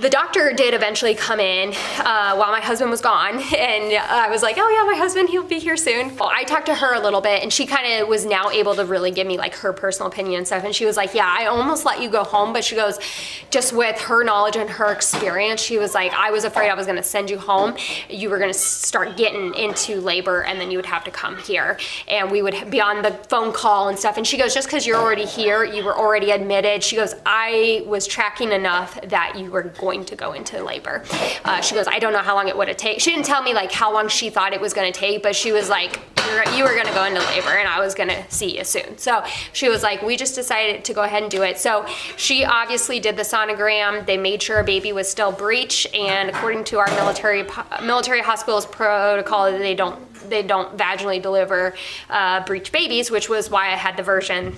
the doctor did eventually come in while my husband was gone, and I was like, oh yeah, my husband, he'll be here soon. Well, I talked to her a little bit, and she kind of was now able to really give me like her personal opinion and stuff, and she was like, yeah, I almost let you go home, but she goes, just with her knowledge and her experience, she was like, I was afraid I was gonna send you home, you were gonna start getting into labor, and then you would have to come here, and we would be on the phone call and stuff, and she goes, just because you're already here, you were already admitted, she goes, I was tracking enough that you were going to go into labor. She goes, I don't know how long it would have taken. She didn't tell me like how long she thought it was going to take, but she was like, you were going to go into labor and I was going to see you soon. So she was like, we just decided to go ahead and do it. So she obviously did the sonogram. They made sure a baby was still breech, and according to our military hospital's protocol, they don't vaginally deliver breech babies, which was why I had the version,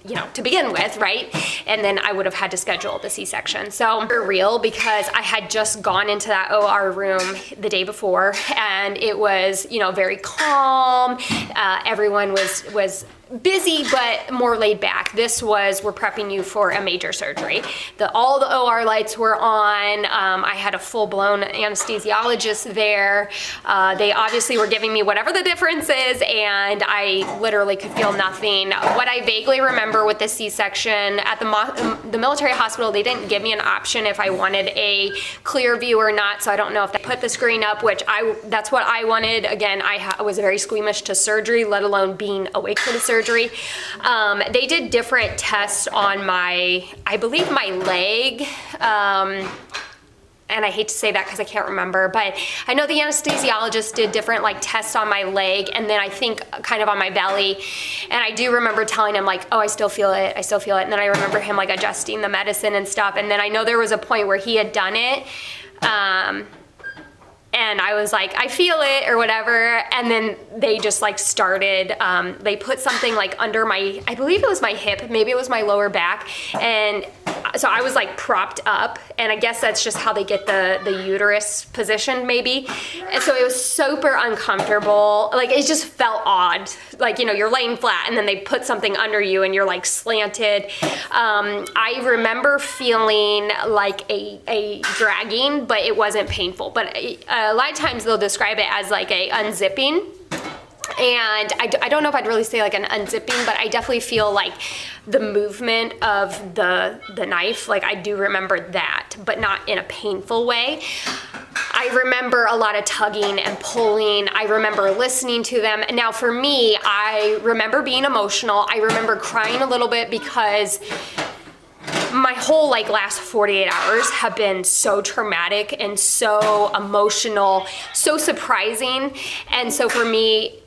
you know, to begin with, right? And then I would have had to schedule the C-section. So for real, because I had just gone into that OR room the day before, and it was, you know, very calm. Everyone was busy, but more laid back. This was, we're prepping you for a major surgery. All the OR lights were on. I had a full-blown anesthesiologist there. They obviously were giving me whatever the difference is, and I literally could feel nothing. What I vaguely remember with the C-section, at the military hospital, they didn't give me an option if I wanted a clear view or not, so I don't know if they put the screen up, which that's what I wanted. Again, I was very squeamish to surgery, let alone being awake for the surgery. They did different tests on I believe my leg, and I hate to say that because I can't remember, but I know the anesthesiologist did different like tests on my leg, and then I think kind of on my belly, and I do remember telling him like, oh, I still feel it, and then I remember him like adjusting the medicine and stuff, and then I know there was a point where he had done it, and I was like, I feel it or whatever. And then they just like started, they put something like under I believe it was my hip, maybe it was my lower back. And so I was like propped up, and I guess that's just how they get the uterus positioned maybe. And so it was super uncomfortable. Like it just felt odd. Like, you know, you're laying flat and then they put something under you and you're like slanted. I remember feeling like a dragging, but it wasn't painful. But a lot of times they'll describe it as like a unzipping. And I don't know if I'd really say like an unzipping, but I definitely feel like the movement of the knife, like I do remember that, but not in a painful way. I remember a lot of tugging and pulling. I remember listening to them. Now for me, I remember being emotional. I remember crying a little bit because my whole like last 48 hours have been so traumatic and so emotional, so surprising. And so for me,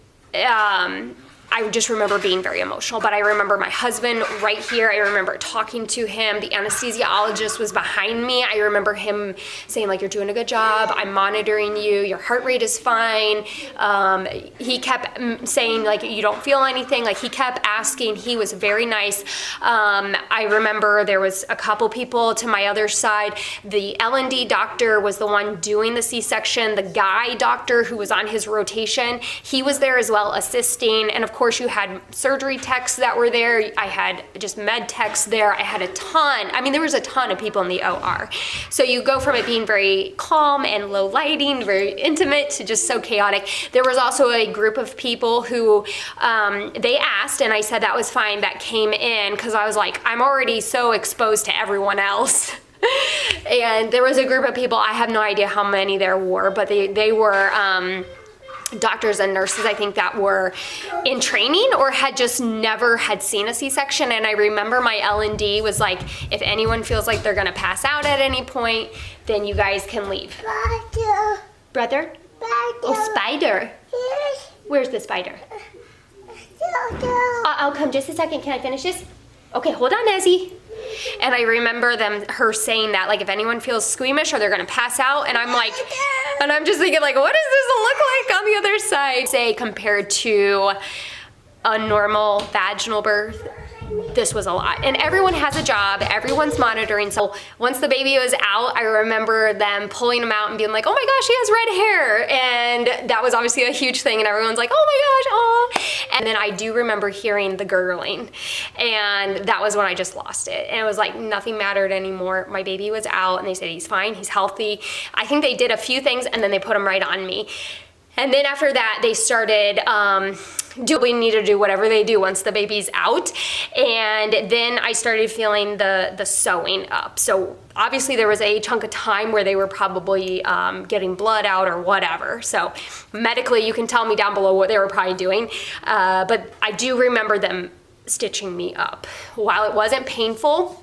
I just remember being very emotional, but I remember my husband right here. I remember talking to him. The anesthesiologist was behind me. I remember him saying like, you're doing a good job. I'm monitoring you. Your heart rate is fine. He kept saying like, you don't feel anything. Like he kept asking. He was very nice. I remember there was a couple people to my other side. The L&D doctor was the one doing the C-section. The guy doctor who was on his rotation, he was there as well assisting. And of course, course, you had surgery techs that were there. I had just med techs there. I had a ton. I mean, there was a ton of people in the OR. So you go from it being very calm and low lighting, very intimate, to just so chaotic. There was also a group of people who they asked, and I said that was fine, that came in, because I was like, I'm already so exposed to everyone else. And there was a group of people, I have no idea how many there were, but they were doctors and nurses, I think, that were in training or had just never had seen a C-section. And I remember my L&D was like, if anyone feels like they're gonna pass out at any point, then you guys can leave. Brother? Brother? Oh, spider. Yes. Where's the spider? I'll come just a second. Can I finish this? Okay, hold on, Ezzy. And I remember her saying that, like, if anyone feels squeamish or they're gonna pass out, and I'm like, and I'm just thinking, like, what does this look like on the other side? Say, compared to a normal vaginal birth, this was a lot. And everyone has a job, everyone's monitoring. So once the baby was out, I remember them pulling him out and being like, oh my gosh, he has red hair. And that was obviously a huge thing. And everyone's like, oh my gosh, oh. And then I do remember hearing the gurgling. And that was when I just lost it. And it was like nothing mattered anymore. My baby was out and they said, he's fine, he's healthy. I think they did a few things and then they put him right on me. And then after that, they started we need to do whatever they do once the baby's out. And then I started feeling the sewing up. So obviously there was a chunk of time where they were probably getting blood out or whatever. So medically, you can tell me down below what they were probably doing. But I do remember them stitching me up. While it wasn't painful,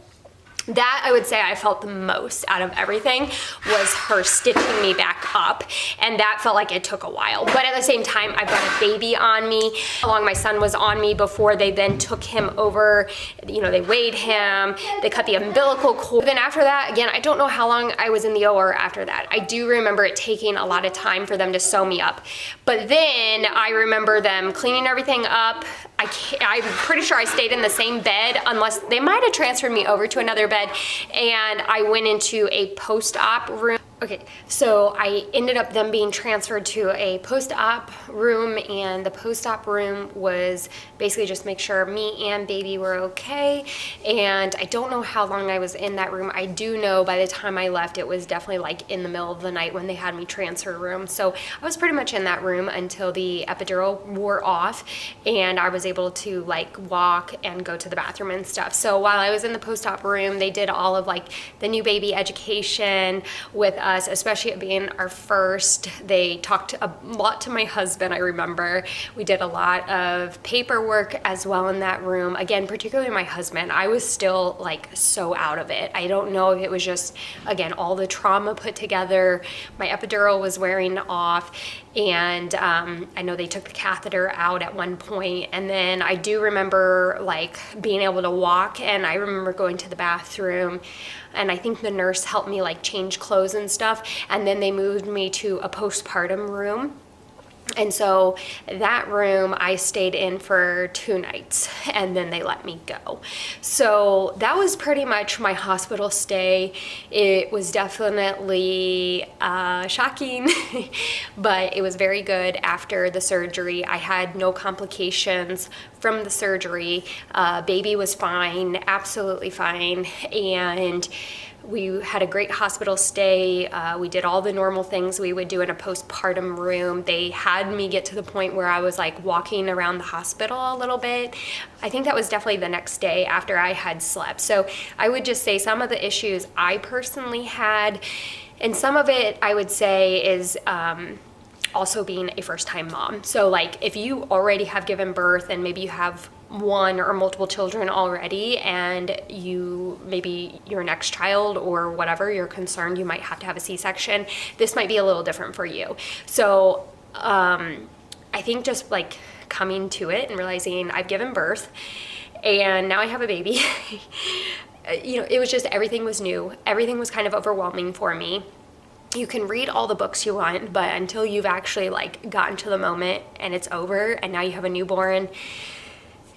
that I would say I felt the most out of everything was her stitching me back up, and that felt like it took a while. But at the same time, I've got a baby on me. How long my son was on me before they then took him over, you know, they weighed him, they cut the umbilical cord. Then after that, again, I don't know how long I was in the OR after that. I do remember it taking a lot of time for them to sew me up. But then I remember them cleaning everything up. I'm pretty sure I stayed in the same bed, unless they might have transferred me over to another bed, and I went into a post-op room. Okay, so I ended up them being transferred to a post-op room, and the post-op room was basically just make sure me and baby were okay. And I don't know how long I was in that room. I do know by the time I left, it was definitely like in the middle of the night when they had me transfer room. So I was pretty much in that room until the epidural wore off and I was able to like walk and go to the bathroom and stuff. So while I was in the post-op room, they did all of like the new baby education with us, especially it being our first. They talked a lot to my husband, I remember. We did a lot of paperwork as well in that room. Again, particularly my husband, I was still like so out of it. I don't know if it was just, again, all the trauma put together. My epidural was wearing off, and I know they took the catheter out at one point, and then I do remember like being able to walk, and I remember going to the bathroom, and I think the nurse helped me like change clothes and stuff, and then they moved me to a postpartum room. And so that room I stayed in for 2 nights, and then they let me go. So that was pretty much my hospital stay. It was definitely shocking, but it was very good after the surgery. I had no complications from the surgery. Baby was fine, absolutely fine, and we had a great hospital stay. We did all the normal things we would do in a postpartum room. They had me get to the point where I was like walking around the hospital a little bit. I think that was definitely the next day after I had slept. So I would just say some of the issues I personally had, and some of it I would say is also being a first-time mom. So like if you already have given birth and maybe you have one or multiple children already, and maybe your next child or whatever, you're concerned you might have to have a C-section, this might be a little different for you. So I think just like coming to it and realizing I've given birth and now I have a baby, you know, it was just, everything was new. Everything was kind of overwhelming for me. You can read all the books you want, but until you've actually like gotten to the moment and it's over and now you have a newborn,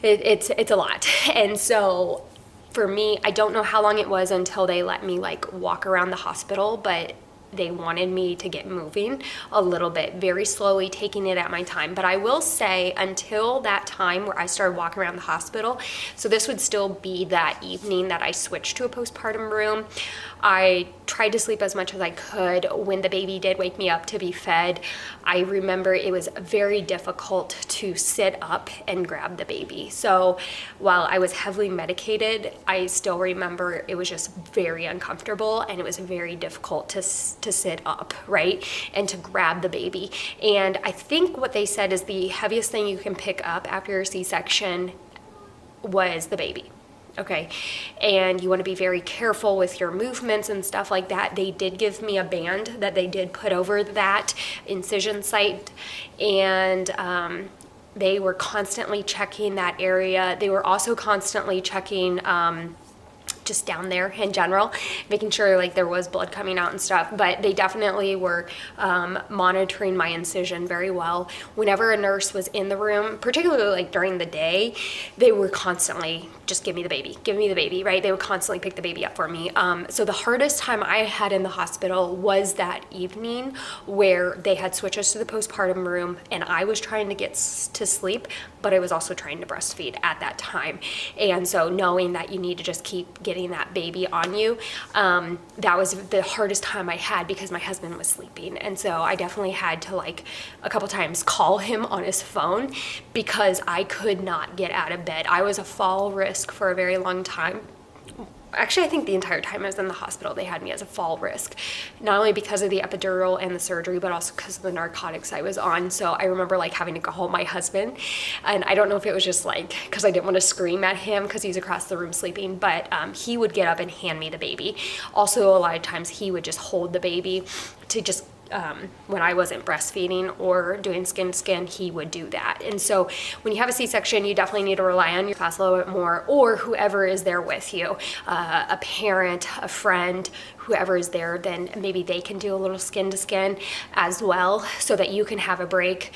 it's a lot. And so for me, I don't know how long it was until they let me like walk around the hospital, but they wanted me to get moving a little bit, very slowly, taking it at my time. But I will say, until that time where I started walking around the hospital, so this would still be that evening that I switched to a postpartum room, I tried to sleep as much as I could. When the baby did wake me up to be fed, I remember it was very difficult to sit up and grab the baby. So while I was heavily medicated, I still remember it was just very uncomfortable, and it was very difficult to sit up, right? And to grab the baby. And I think what they said is the heaviest thing you can pick up after your C-section was the baby. Okay, and you want to be very careful with your movements and stuff like that. They did give me a band that they did put over that incision site, and they were constantly checking that area. They were also constantly checking just down there in general, making sure like there was blood coming out and stuff, but they definitely were monitoring my incision very well. Whenever a nurse was in the room, particularly like during the day, they were constantly just give me the baby, right? They would constantly pick the baby up for me. So the hardest time I had in the hospital was that evening where they had switched us to the postpartum room, and I was trying to get to sleep, but I was also trying to breastfeed at that time. And so knowing that you need to just keep getting that baby on you, that was the hardest time I had because my husband was sleeping. And so I definitely had to like a couple times call him on his phone because I could not get out of bed. I was a fall risk for a very long time. Actually, I think the entire time I was in the hospital, they had me as a fall risk, not only because of the epidural and the surgery, but also because of the narcotics I was on. So I remember like having to go home my husband, and I don't know if it was just like because I didn't want to scream at him because he's across the room sleeping, but he would get up and hand me the baby. Also, a lot of times he would just hold the baby to just when I wasn't breastfeeding or doing skin to skin, he would do that. And so when you have a C-section, you definitely need to rely on your spouse a little bit more, or whoever is there with you, a parent, a friend, whoever is there, then maybe they can do a little skin to skin as well so that you can have a break,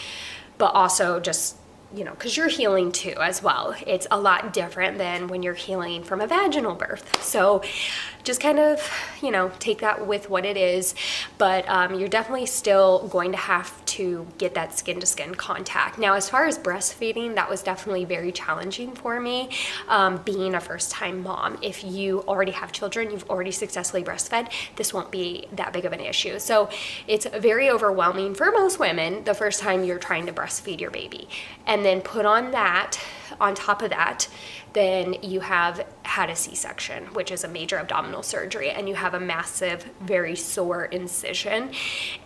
but also just, you know, because you're healing too as well. It's a lot different than when you're healing from a vaginal birth. So just kind of, you know, take that with what it is, but you're definitely still going to have to get that skin to skin contact. Now, as far as breastfeeding, that was definitely very challenging for me, being a first time mom. If you already have children, you've already successfully breastfed, this won't be that big of an issue. So it's very overwhelming for most women the first time you're trying to breastfeed your baby. And then put on that, on top of that, then you have had a C-section, which is a major abdominal surgery, and you have a massive, very sore incision,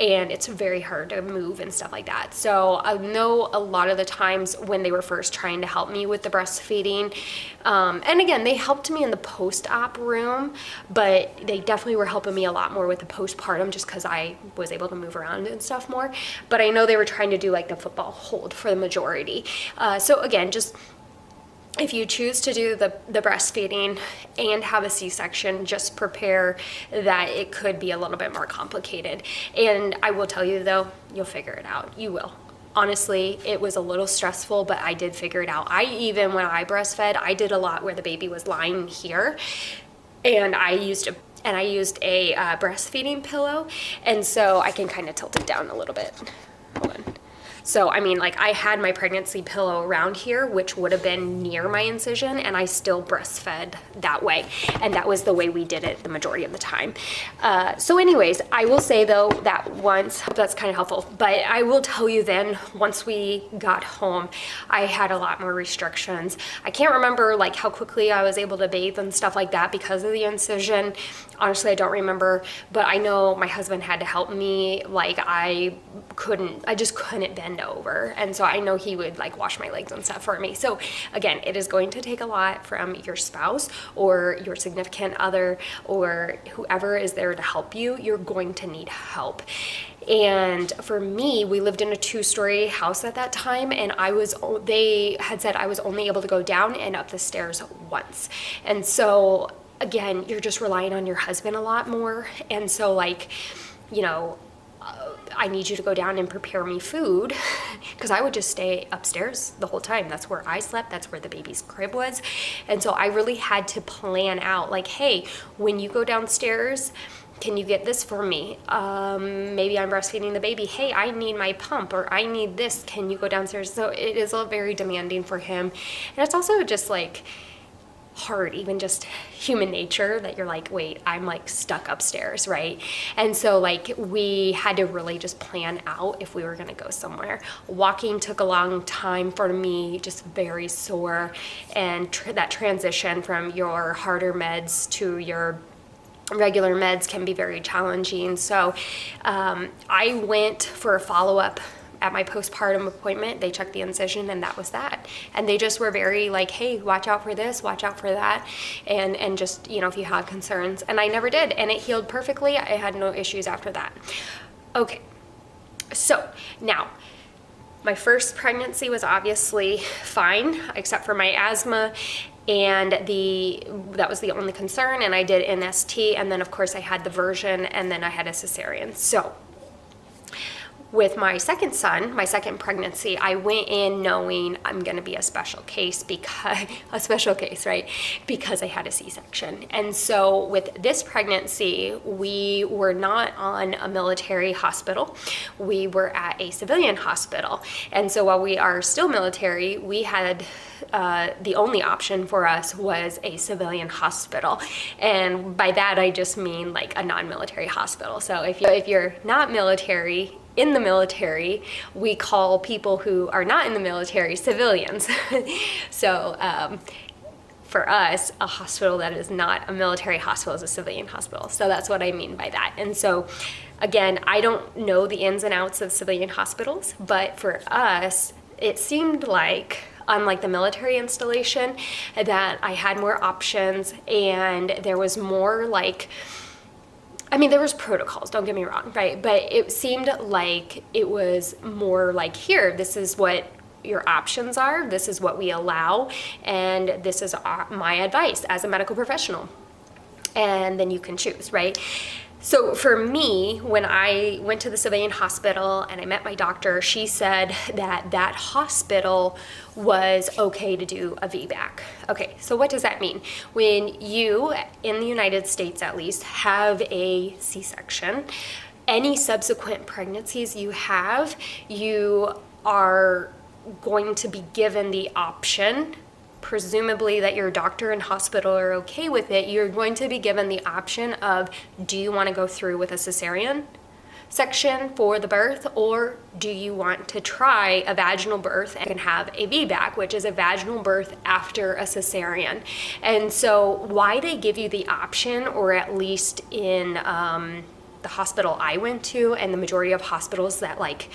and it's very hard to move and stuff like that. So I know a lot of the times when they were first trying to help me with the breastfeeding, and again, they helped me in the post-op room, but they definitely were helping me a lot more with the postpartum just because I was able to move around and stuff more. But I know they were trying to do like the football hold for the majority. So again, just if you choose to do the breastfeeding and have a C-section, just prepare that it could be a little bit more complicated. And I will tell you though, you'll figure it out. You will. Honestly, it was a little stressful, but I did figure it out. Even when I breastfed, I did a lot where the baby was lying here, and I used a breastfeeding pillow, and so I can kind of tilt it down a little bit. Hold on. So, I mean, like I had my pregnancy pillow around here, which would have been near my incision, and I still breastfed that way. And that was the way we did it the majority of the time. So anyways, I will say though that once, that's kind of helpful, but I will tell you then, once we got home, I had a lot more restrictions. I can't remember like how quickly I was able to bathe and stuff like that because of the incision. Honestly, I don't remember, but I know my husband had to help me. Like I just couldn't bend over, and so I know he would like wash my legs and stuff for me. So again, it is going to take a lot from your spouse or your significant other or whoever is there to help you. You're going to need help. And for me, we lived in a 2-story house at that time, and they had said I was only able to go down and up the stairs once. And so again, you're just relying on your husband a lot more. And so like, you know, I need you to go down and prepare me food, because I would just stay upstairs the whole time. That's where I slept. That's where the baby's crib was. And so I really had to plan out like, hey, when you go downstairs can you get this for me? Maybe I'm breastfeeding the baby. Hey, I need my pump, or I need this. Can you go downstairs? So it is very demanding for him. And it's also just like hard, even just human nature, that you're like, wait, I'm like stuck upstairs, right? And so like we had to really just plan out if we were gonna go somewhere. Walking took a long time for me, just very sore, and that transition from your harder meds to your regular meds can be very challenging. So I went for a follow-up at my postpartum appointment. They checked the incision, and that was that. And they just were very like, hey, watch out for this, watch out for that, and just, you know, if you had concerns. And I never did, and it healed perfectly. I had no issues after that. Okay, so now my first pregnancy was obviously fine, except for my asthma, and that was the only concern. And I did NST, and then of course I had the version, and then I had a cesarean. So with my second son, my second pregnancy, I went in knowing I'm going to be a special case, right? Because I had a C-section. And so with this pregnancy, we were not on a military hospital. We were at a civilian hospital. And so while we are still military, we had the only option for us was a civilian hospital. And by that, I just mean like a non-military hospital. So if you're not military, in the military, we call people who are not in the military civilians. So for us, a hospital that is not a military hospital is a civilian hospital. So that's what I mean by that. And so again, I don't know the ins and outs of civilian hospitals, but for us, it seemed like, unlike the military installation, that I had more options, and there was more like, I mean, there was protocols, don't get me wrong, right? But it seemed like it was more like, here, this is what your options are, this is what we allow, and this is my advice as a medical professional. And then you can choose, right? So for me, when I went to the civilian hospital and I met my doctor, she said that that hospital was okay to do a VBAC. Okay, so what does that mean? When you, in the United States at least, have a C-section, any subsequent pregnancies you have, you are going to be given the option, presumably that your doctor and hospital are okay with it, you're going to be given the option of, do you want to go through with a cesarean section for the birth, or do you want to try a vaginal birth and have a VBAC, which is a vaginal birth after a cesarean? And so why they give you the option, or at least in the hospital I went to, and the majority of hospitals that, like,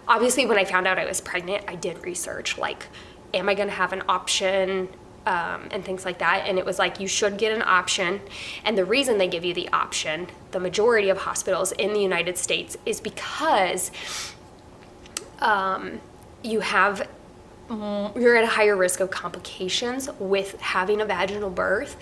obviously when I found out I was pregnant, I did research, like, am I going to have an option, and things like that. And it was like, you should get an option. And the reason they give you the option, the majority of hospitals in the United States, is because you're at a higher risk of complications with having a vaginal birth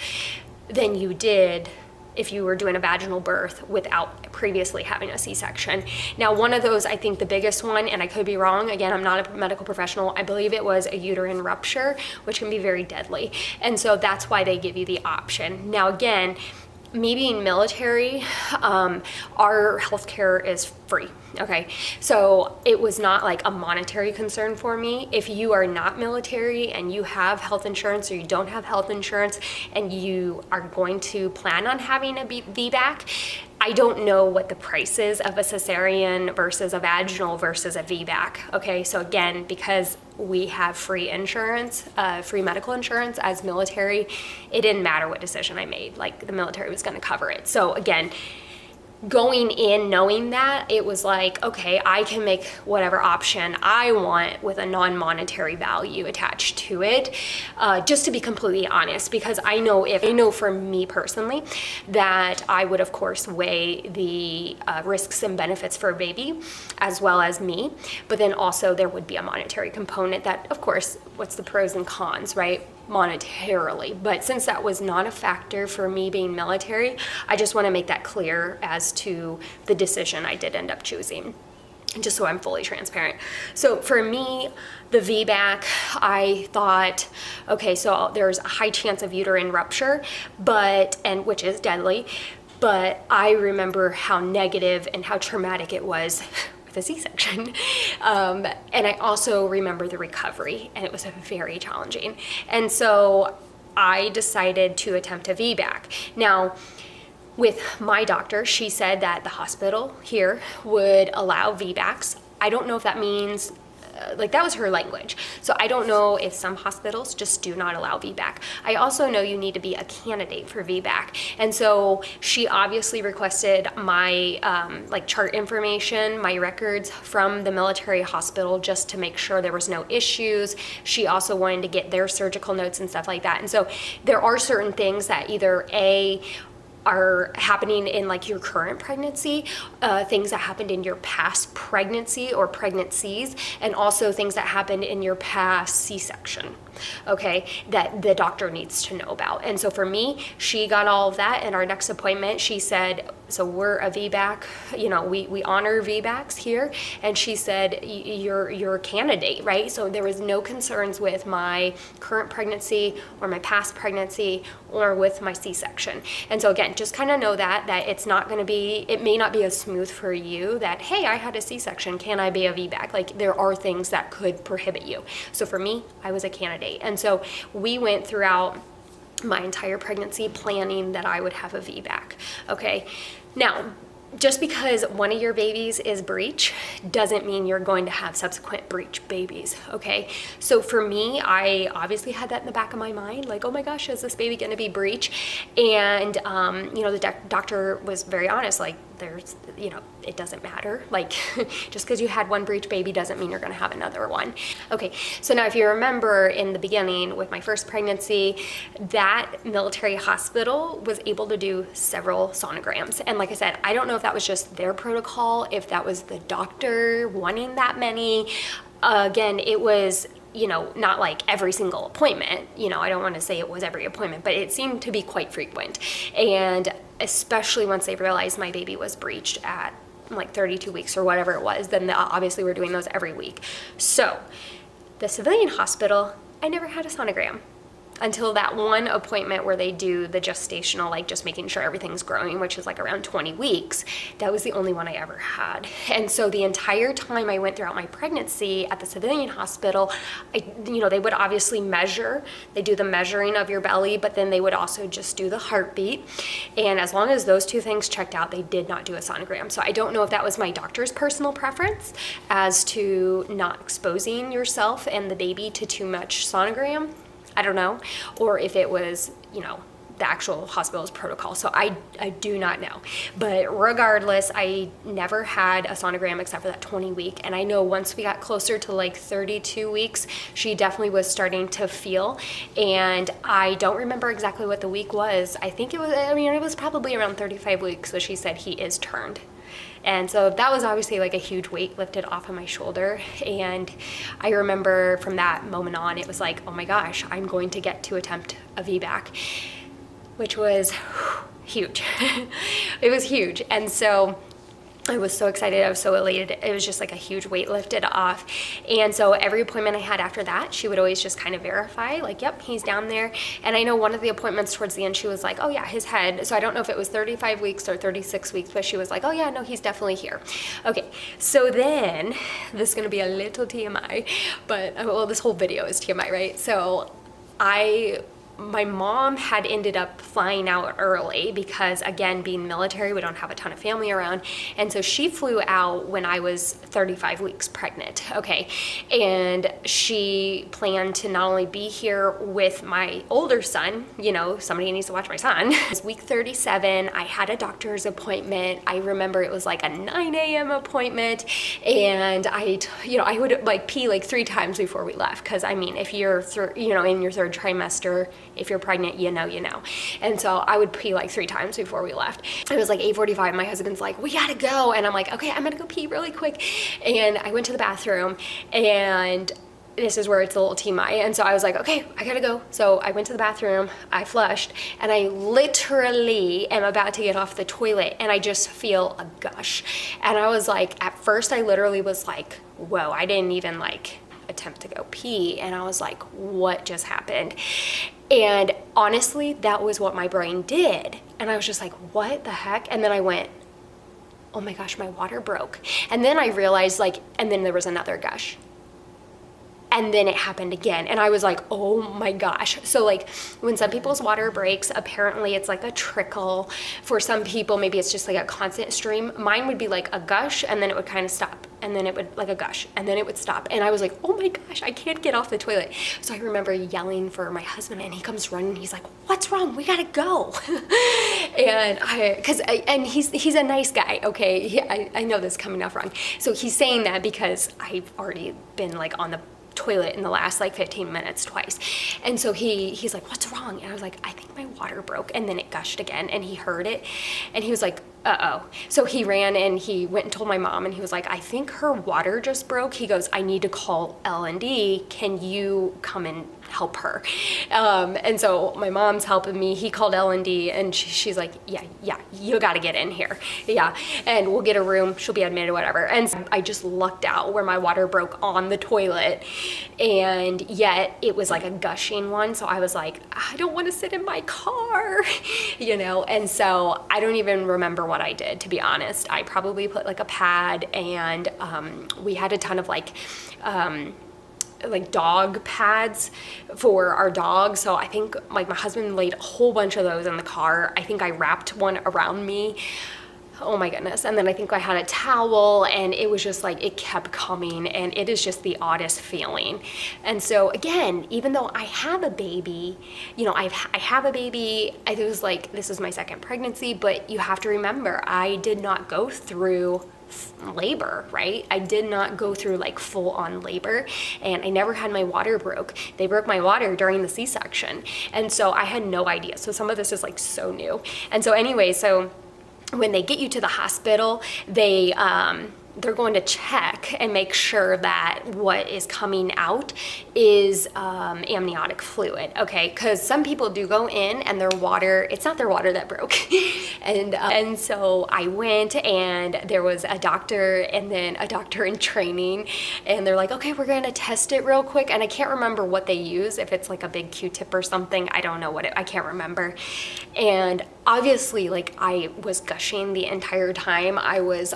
than you did if you were doing a vaginal birth without previously having a C-section. Now, one of those, I think the biggest one, and I could be wrong, again, I'm not a medical professional, I believe it was a uterine rupture, which can be very deadly. And so that's why they give you the option. Now, again, me being military, our healthcare is free, okay? So it was not like a monetary concern for me. If you are not military and you have health insurance, or you don't have health insurance, and you are going to plan on having a VBAC, I don't know what the price is of a cesarean versus a vaginal versus a VBAC, okay? So again, because we have free insurance, free medical insurance as military, it didn't matter what decision I made, like the military was gonna cover it. So again, going in knowing that, it was like, okay, I can make whatever option I want with a non-monetary value attached to it, just to be completely honest, because I know for me personally that I would of course weigh the risks and benefits for a baby as well as me, but then also there would be a monetary component that, of course, what's the pros and cons, right? Monetarily. But since that was not a factor for me being military, I just want to make that clear as to the decision I did end up choosing, just so I'm fully transparent. So for me, the VBAC, I thought, okay, so there's a high chance of uterine rupture, which is deadly, but I remember how negative and how traumatic it was with a C-section. And I also remember the recovery, and it was very challenging. And so I decided to attempt a VBAC. Now, with my doctor, she said that the hospital here would allow VBACs. I don't know if that means, like that was her language. So I don't know if some hospitals just do not allow VBAC. I also know you need to be a candidate for VBAC. And so she obviously requested my like chart information, my records from the military hospital just to make sure there was no issues. She also wanted to get their surgical notes and stuff like that. And so there are certain things that either are happening in like your current pregnancy, things that happened in your past pregnancy or pregnancies, and also things that happened in your past C-section, okay, that the doctor needs to know about. And so for me, she got all of that. In our next appointment, she said, so we're a VBAC, you know, we honor VBACs here. And she said, you're a candidate, right? So there was no concerns with my current pregnancy or my past pregnancy or with my C-section. And so again, just kind of know that it's not going to be, it may not be as smooth for you that, hey, I had a C-section, can I be a VBAC? Like there are things that could prohibit you. So for me, I was a candidate. And so we went throughout my entire pregnancy planning that I would have a VBAC, okay? Now, just because one of your babies is breech doesn't mean you're going to have subsequent breech babies, okay? So for me, I obviously had that in the back of my mind, like, oh my gosh, is this baby gonna be breech? And, you know, the doctor was very honest, like, there's, you know, it doesn't matter. Like, just because you had one breech baby doesn't mean you're gonna have another one. Okay, so now if you remember in the beginning with my first pregnancy, that military hospital was able to do several sonograms. And like I said, I don't know if that was just their protocol, if that was the doctor wanting that many. Again, it was, you know, not like every single appointment. You know, I don't want to say it was every appointment, but it seemed to be quite frequent. And especially once they realized my baby was breached at like 32 weeks or whatever it was, then obviously we're doing those every week. So the civilian hospital, I never had a sonogram until that one appointment where they do the gestational, like just making sure everything's growing, which is like around 20 weeks. That was the only one I ever had. And so the entire time I went throughout my pregnancy at the civilian hospital, you know, they would obviously measure, they do the measuring of your belly, but then they would also just do the heartbeat. And as long as those two things checked out, they did not do a sonogram. So I don't know if that was my doctor's personal preference as to not exposing yourself and the baby to too much sonogram. I don't know, or if it was, you know, the actual hospital's protocol. So I do not know. But regardless, I never had a sonogram except for that 20 week. And I know once we got closer to like 32 weeks, she definitely was starting to feel. And I don't remember exactly what the week was. I think it was, I mean, it was probably around 35 weeks. So she said he is turned. And so that was obviously like a huge weight lifted off of my shoulder. And I remember from that moment on, it was like, oh my gosh, I'm going to get to attempt a VBAC, which was huge. It was huge. And so I was so excited, I was so elated. It was just like a huge weight lifted off. And so every appointment I had after that, she would always just kind of verify, like, yep, he's down there. And I know one of the appointments towards the end, she was like, oh yeah, his head. So I don't know if it was 35 weeks or 36 weeks, but she was like, oh yeah, no, he's definitely here. Okay, so then, this is gonna be a little TMI, but well, this whole video is TMI, right? So my mom had ended up flying out early because, again, being military, we don't have a ton of family around. And so she flew out when I was 35 weeks pregnant, okay? And she planned to not only be here with my older son, you know, somebody needs to watch my son. It was week 37, I had a doctor's appointment. I remember it was like a 9 a.m. appointment. And I would like pee like 3 times before we left. Cause I mean, if you're, in your 3rd trimester, if you're pregnant, you know. And so I would pee like 3 times before we left. It was like 8:45. My husband's like, we gotta go. And I'm like, okay, I'm gonna go pee really quick. And I went to the bathroom, and this is where it's a little TMI. And so I was like, okay, I gotta go. So I went to the bathroom, I flushed, and I literally am about to get off the toilet, and I just feel a gush. And I was like, at first I literally was like, whoa, I didn't even like attempt to go pee. And I was like, what just happened? And honestly, that was what my brain did. And And I was just like, what the heck? And then I went, oh my gosh, my water broke. And then I realized like, and then there was another gush. And then it happened again. And I was like, oh my gosh. So like when some people's water breaks, apparently it's like a trickle. For some people, maybe it's just like a constant stream. Mine would be like a gush and then it would kind of stop. And then it would like a gush and then it would stop. And I was like, oh my gosh, I can't get off the toilet. So I remember yelling for my husband and he comes running. He's like, what's wrong? We gotta go. And he's a nice guy. Okay. I know this coming off wrong. So he's saying that because I've already been like on the toilet in the last like 15 minutes twice. And so he's like, what's wrong? And I was like, I think my water broke. And then it gushed again and he heard it and he was like, uh-oh. So he ran and he went and told my mom and he was like, I think her water just broke. He goes, I need to call L&D. Can you come and help her? And so my mom's helping me. He called L&D and she's like, yeah, you got to get in here. Yeah. And we'll get a room. She'll be admitted, whatever. And so I just lucked out where my water broke on the toilet and yet it was like a gushing one. So I was like, I don't want to sit in my car, And so I don't even remember what I did, to be honest. I probably put like a pad and we had a ton of like dog pads for our dog. So I think like my husband laid a whole bunch of those in the car. I think I wrapped one around me. Oh my goodness. And then I think I had a towel and it was just like, it kept coming and it is just the oddest feeling. And so again, even though I have a baby, I have a baby, I was like, this is my second pregnancy, but you have to remember, I did not go through labor, right? I did not go through like full on labor and I never had my water broke. They broke my water during the C-section. And so I had no idea. So some of this is like so new. And so anyway, so when they get you to the hospital, they're going to check and make sure that what is coming out is amniotic fluid, okay? Because some people do go in and their water, it's not their water that broke. And so I went and there was a doctor and then a doctor in training and they're like, okay, we're gonna test it real quick. And I can't remember what they use, if it's like a big Q-tip or something. I don't know I can't remember. And obviously like I was gushing the entire time. I was,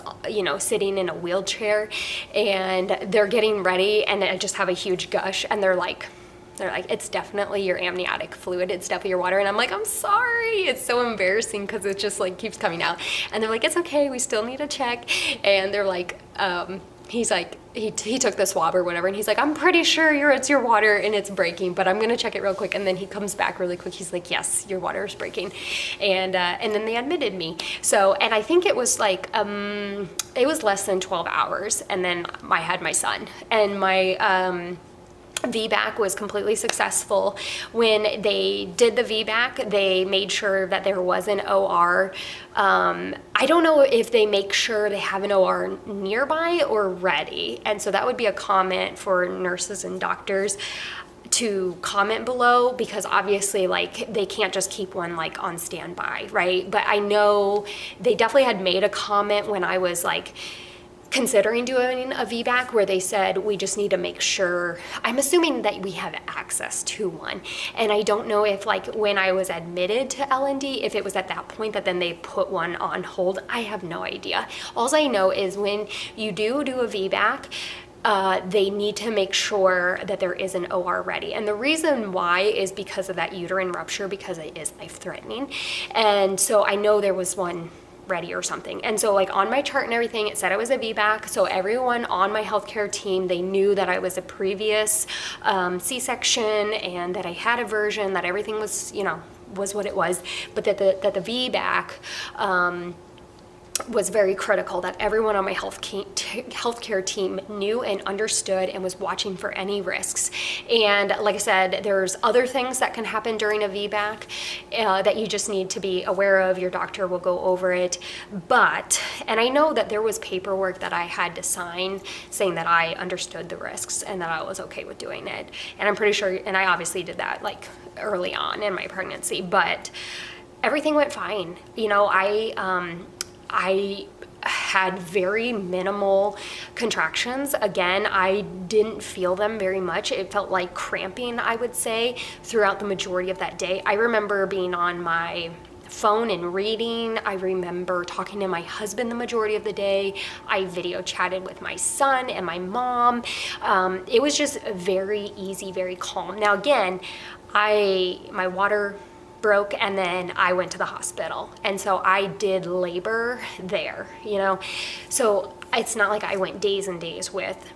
sitting in a wheelchair and they're getting ready and I just have a huge gush and they're like, it's definitely your amniotic fluid. It's definitely your water. And I'm like, I'm sorry. It's so embarrassing because it just like keeps coming out. And they're like, it's okay. We still need to check. And they're like, he's like, he took the swab or whatever, and he's like, I'm pretty sure it's your water and it's breaking, but I'm gonna check it real quick. And then he comes back really quick. He's like, yes, your water is breaking. And then they admitted me. So, and I think it was like, it was less than 12 hours. And then I had my son and my, VBAC was completely successful. When they did the VBAC, they made sure that there was an OR. I don't know if they make sure they have an OR nearby or ready. And so that would be a comment for nurses and doctors to comment below, because obviously like they can't just keep one like on standby, right? But I know they definitely had made a comment when I was like considering doing a VBAC where they said we just need to make sure, I'm assuming that we have access to one. And I don't know if like when I was admitted to L&D, if it was at that point that then they put one on hold. I have no idea. All I know is when you do a VBAC, they need to make sure that there is an OR ready. And the reason why is because of that uterine rupture, because it is life-threatening. And so I know there was one ready or something. And so like on my chart and everything, it said I was a VBAC. So everyone on my healthcare team, they knew that I was a previous C-section and that I had a version, that everything was, was what it was, but that the VBAC, was very critical, that everyone on my healthcare team knew and understood and was watching for any risks. And like I said, there's other things that can happen during a VBAC that you just need to be aware of. Your doctor will go over it. But, and I know that there was paperwork that I had to sign saying that I understood the risks and that I was okay with doing it. And I'm pretty sure, and I obviously did that like early on in my pregnancy, but everything went fine. I had very minimal contractions. Again, I didn't feel them very much. It felt like cramping, I would say, throughout the majority of that day. I remember being on my phone and reading. I remember talking to my husband the majority of the day. I video chatted with my son and my mom. It was just very easy, very calm. Now again, my water broke and then I went to the hospital. And so I did labor there, So it's not like I went days and days with,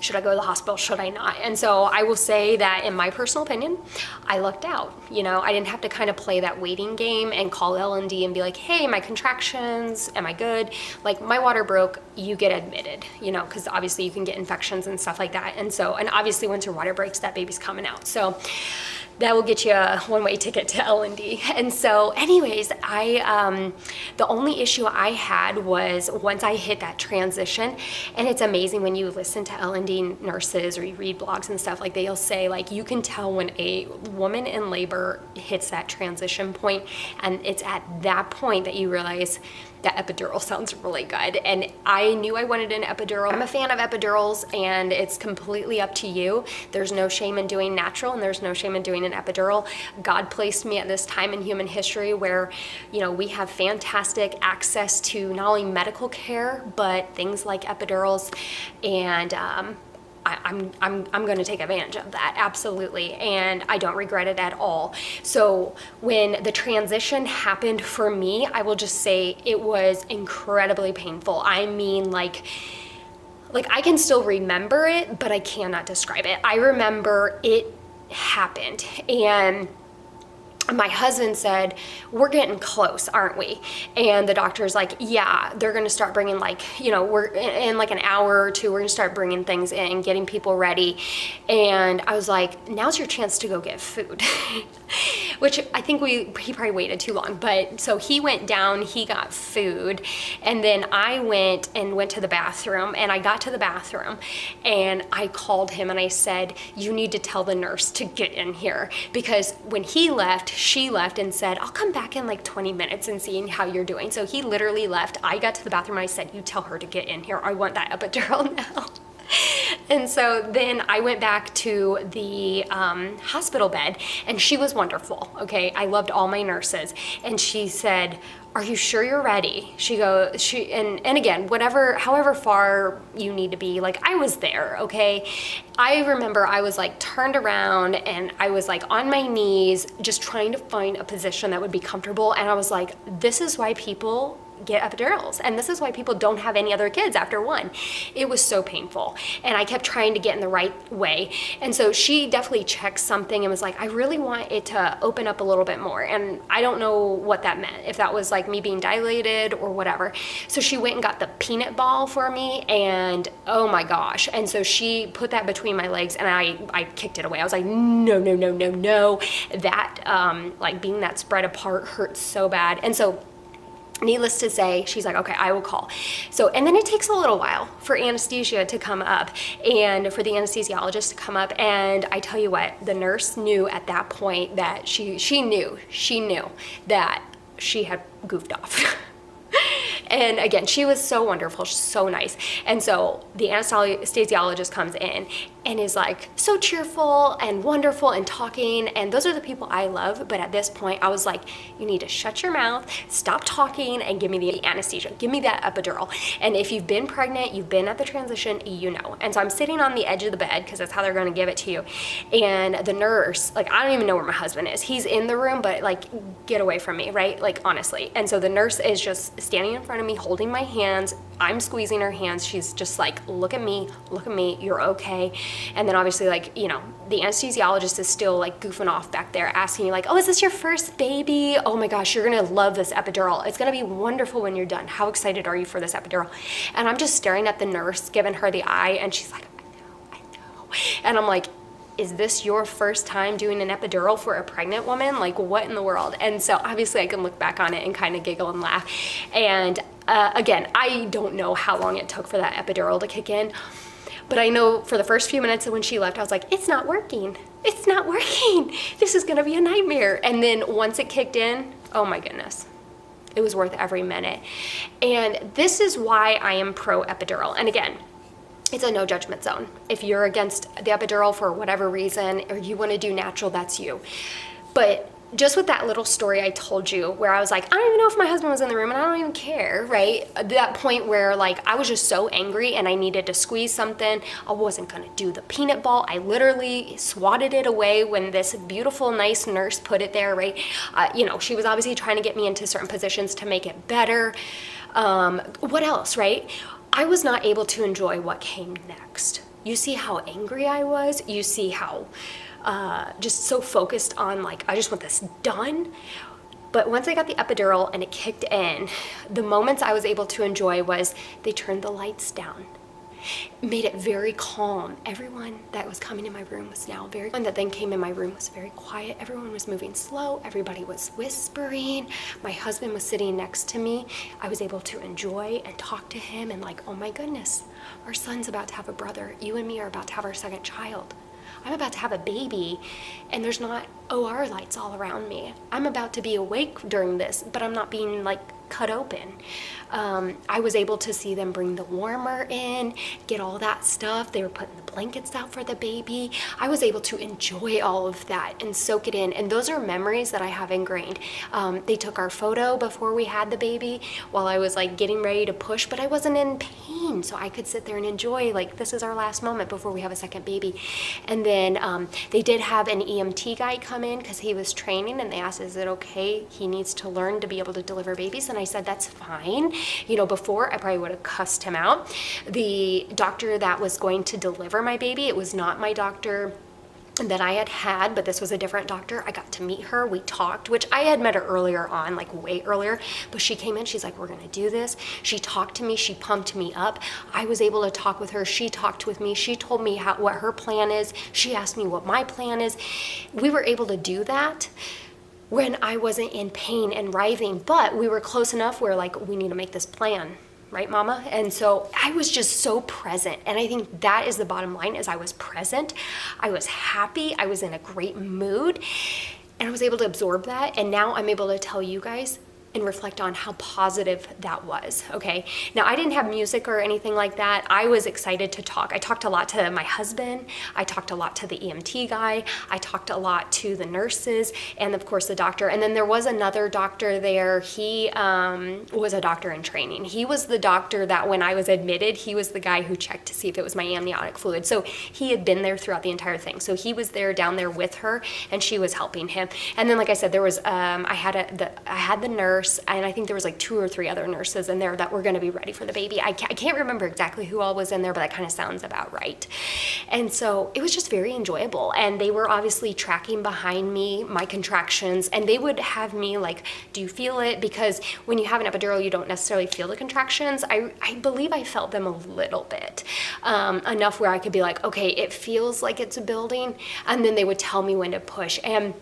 should I go to the hospital? Should I not? And so I will say that in my personal opinion, I lucked out. I didn't have to kind of play that waiting game and call L&D and be like, hey, my contractions, am I good? Like my water broke, you get admitted, because obviously you can get infections and stuff like that. And obviously once your water breaks, that baby's coming out. So that will get you a one-way ticket to L&D. And so anyways, the only issue I had was once I hit that transition, and it's amazing when you listen to L&D nurses or you read blogs and stuff, like they'll say like you can tell when a woman in labor hits that transition point, and it's at that point that you realize that epidural sounds really good. And I knew I wanted an epidural. I'm a fan of epidurals, and it's completely up to you. There's no shame in doing natural, and there's no shame in doing an epidural. God placed me at this time in human history where, we have fantastic access to not only medical care, but things like epidurals, and I'm going to take advantage of that, absolutely, and I don't regret it at all. So when the transition happened for me, I will just say it was incredibly painful. I mean, like I can still remember it, but I cannot describe it. I remember it happened, and my husband said, we're getting close, aren't we? And the doctor's like, yeah, they're going to start bringing we're in like an hour or two, we're going to start bringing things in, getting people ready. And I was like, now's your chance to go get food, which I think he probably waited too long. But so he went down, he got food. And then I went to the bathroom, and I got to the bathroom and I called him and I said, you need to tell the nurse to get in here, because when he left, she left and said, I'll come back in like 20 minutes and see how you're doing. So he literally left. I got to the bathroom and I said, you tell her to get in here. I want that epidural now. And so then I went back to the hospital bed, and she was wonderful. Okay. I loved all my nurses. And she said, are you sure you're ready? And again, however far you need to be, like I was there, okay? I remember I was like turned around and I was like on my knees, just trying to find a position that would be comfortable. And I was like, this is why people get epidurals, and this is why people don't have any other kids after one. It was so painful, and I kept trying to get in the right way. And so she definitely checked something and was like, I really want it to open up a little bit more. And I don't know what that meant, if that was like me being dilated or whatever. So she went and got the peanut ball for me, and oh my gosh. And so she put that between my legs, and I kicked it away. I was like, no. That like being that spread apart hurts so bad. And so needless to say, she's like, okay, I will call. So, and then it takes a little while for anesthesia to come up and for the anesthesiologist to come up. And I tell you what, the nurse knew at that point that she knew that she had goofed off. And again, she was so wonderful, so nice. And so the anesthesiologist comes in and is like so cheerful and wonderful and talking. And those are the people I love. But at this point, I was like, you need to shut your mouth, stop talking, and give me the anesthesia. Give me that epidural. And if you've been pregnant, you've been at the transition, you know. And so I'm sitting on the edge of the bed, because that's how they're going to give it to you. And the nurse, like, I don't even know where my husband is. He's in the room, but like, get away from me, right? Like, honestly. And so the nurse is just standing in front of me, holding my hands. I'm squeezing her hands. She's just like, look at me, you're okay. And then obviously, like, you know, the anesthesiologist is still like goofing off back there, asking you like, oh, is this your first baby? Oh my gosh, you're gonna love this epidural. It's gonna be wonderful when you're done. How excited are you for this epidural? And I'm just staring at the nurse, giving her the eye, and she's like, I know. And I'm like, is this your first time doing an epidural for a pregnant woman? Like, what in the world? And so obviously I can look back on it and kind of giggle and laugh. And again, I don't know how long it took for that epidural to kick in, but I know for the first few minutes when she left, I was like, it's not working. It's not working. This is gonna be a nightmare. And then once it kicked in, oh my goodness, it was worth every minute. And this is why I am pro epidural. And again, it's a no judgment zone. If you're against the epidural for whatever reason, or you want to do natural, that's you. But just with that little story I told you where I was like, I don't even know if my husband was in the room and I don't even care, right? That point where like I was just so angry and I needed to squeeze something. I wasn't gonna do the peanut ball. I literally swatted it away when this beautiful, nice nurse put it there, right? She was obviously trying to get me into certain positions to make it better. What else, right? I was not able to enjoy what came next. You see how angry I was? You see how just so focused on like, I just want this done. But once I got the epidural and it kicked in, the moments I was able to enjoy was they turned the lights down. Made it very calm. Everyone that was coming in my room was now very, one that then came in my room was very quiet. Everyone was moving slow. Everybody was whispering. My husband was sitting next to me. I was able to enjoy and talk to him and like, oh my goodness, our son's about to have a brother. You and me are about to have our second child. I'm about to have a baby and there's not OR lights all around me. I'm about to be awake during this, but I'm not being like cut open. I was able to see them bring the warmer in, get all that stuff. They were putting the blankets out for the baby. I was able to enjoy all of that and soak it in. And those are memories that I have ingrained. They took our photo before we had the baby while I was like getting ready to push, but I wasn't in pain. So I could sit there and enjoy like, this is our last moment before we have a second baby. And then they did have an EMT guy come in because he was training and they asked, is it okay? He needs to learn to be able to deliver babies. And I said, that's fine. Before I probably would have cussed him out. The doctor that was going to deliver my baby, it was not my doctor that I had, but this was a different doctor. I got to meet her. We talked, which I had met her earlier on, like way earlier, but she came in, she's like, we're going to do this. She talked to me. She pumped me up. I was able to talk with her. She talked with me. She told me what her plan is. She asked me what my plan is. We were able to do that when I wasn't in pain and writhing, but we were close enough where like, we need to make this plan, right, mama? And so I was just so present. And I think that is the bottom line, is I was present. I was happy. I was in a great mood and I was able to absorb that. And now I'm able to tell you guys and reflect on how positive that was, okay? Now, I didn't have music or anything like that. I was excited to talk. I talked a lot to my husband. I talked a lot to the EMT guy. I talked a lot to the nurses and of course the doctor. And then there was another doctor there. He was a doctor in training. He was the doctor that when I was admitted, he was the guy who checked to see if it was my amniotic fluid. So he had been there throughout the entire thing. So he was there down there with her and she was helping him. And then, like I said, there was, I had the nurse, and I think there was like 2 or 3 other nurses in there that were going to be ready for the baby. I can't remember exactly who all was in there, but that kind of sounds about right. And so it was just very enjoyable. And they were obviously tracking behind me, my contractions, and they would have me like, do you feel it? Because when you have an epidural, you don't necessarily feel the contractions. I believe I felt them a little bit, enough where I could be like, okay, it feels like it's building. And then they would tell me when to push. And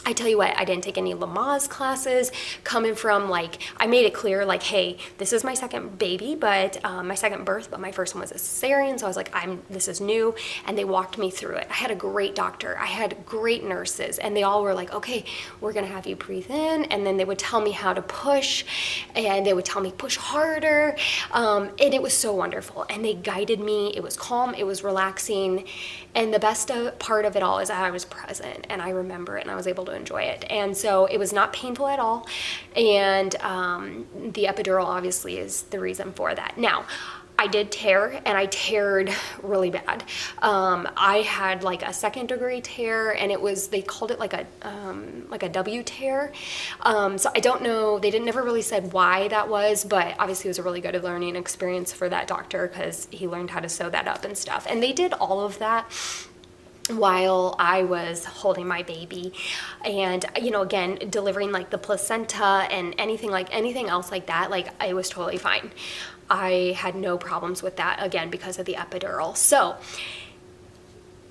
I tell you what, I didn't take any Lamaze classes. Coming from like, I made it clear like, hey, this is my second baby, but my second birth, but my first one was a cesarean. So I was like, this is new. And they walked me through it. I had a great doctor. I had great nurses, and they all were like, okay, we're gonna have you breathe in. And then they would tell me how to push, and they would tell me push harder. And it was so wonderful. And they guided me. It was calm, it was relaxing. And the best part of it all is that I was present and I remember it and I was able to enjoy it. And so it was not painful at all. And the epidural obviously is the reason for that. Now, I did tear, and I teared really bad. I had like a 2nd-degree tear, and it was, they called it like a W tear. So I don't know, they never really said why that was, but obviously it was a really good learning experience for that doctor because he learned how to sew that up and stuff. And they did all of that while I was holding my baby. And again, delivering like the placenta and anything else like that, like it was totally fine. I had no problems with that, again, because of the epidural. So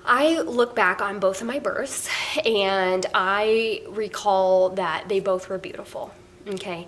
I look back on both of my births and I recall that they both were beautiful, okay?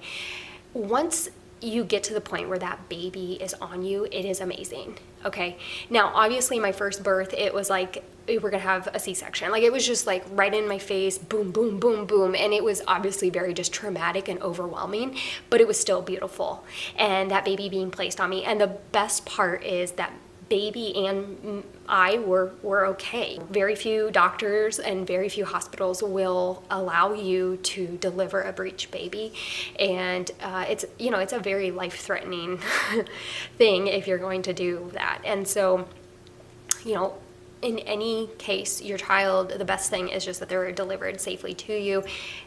Once you get to the point where that baby is on you, it is amazing, okay? Now, obviously my first birth, it was like, we were gonna have a C-section. Like it was just like right in my face, boom, boom, boom, boom. And it was obviously very just traumatic and overwhelming, but it was still beautiful. And that baby being placed on me. And the best part is that baby and I were okay. Very few doctors and very few hospitals will allow you to deliver a breech baby, and it's a very life-threatening thing if you're going to do that. And so, in any case, your child, the best thing is just that they're delivered safely to you.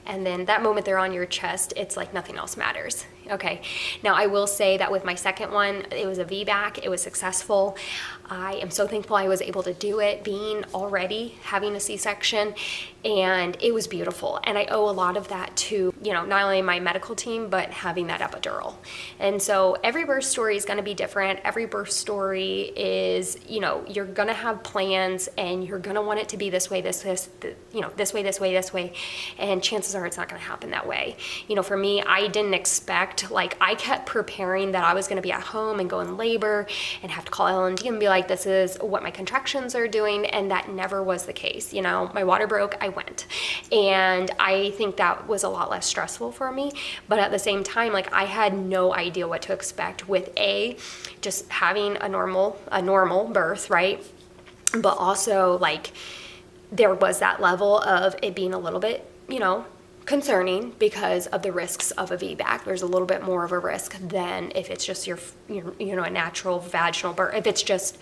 And then that moment they're on your chest, it's like nothing else matters. Okay. Now, I will say that with my second one, it was a VBAC. It was successful. I am so thankful I was able to do it, being already having a C-section, and it was beautiful. And I owe a lot of that to, not only my medical team, but having that epidural. And so every birth story is going to be different. Every birth story is, you're going to have plans, and you're going to want it to be this way, this way. And chances are it's not going to happen that way. For me, I didn't expect, I kept preparing that I was going to be at home and go in labor and have to call L&D and be like, this is what my contractions are doing. And that never was the case. My water broke, I went. And I think that was a lot less stressful for me. But at the same time, I had no idea what to expect with just having a normal birth, right? But also there was that level of it being a little bit, concerning because of the risks of a VBAC. There's a little bit more of a risk than if it's just your a natural vaginal birth. If it's just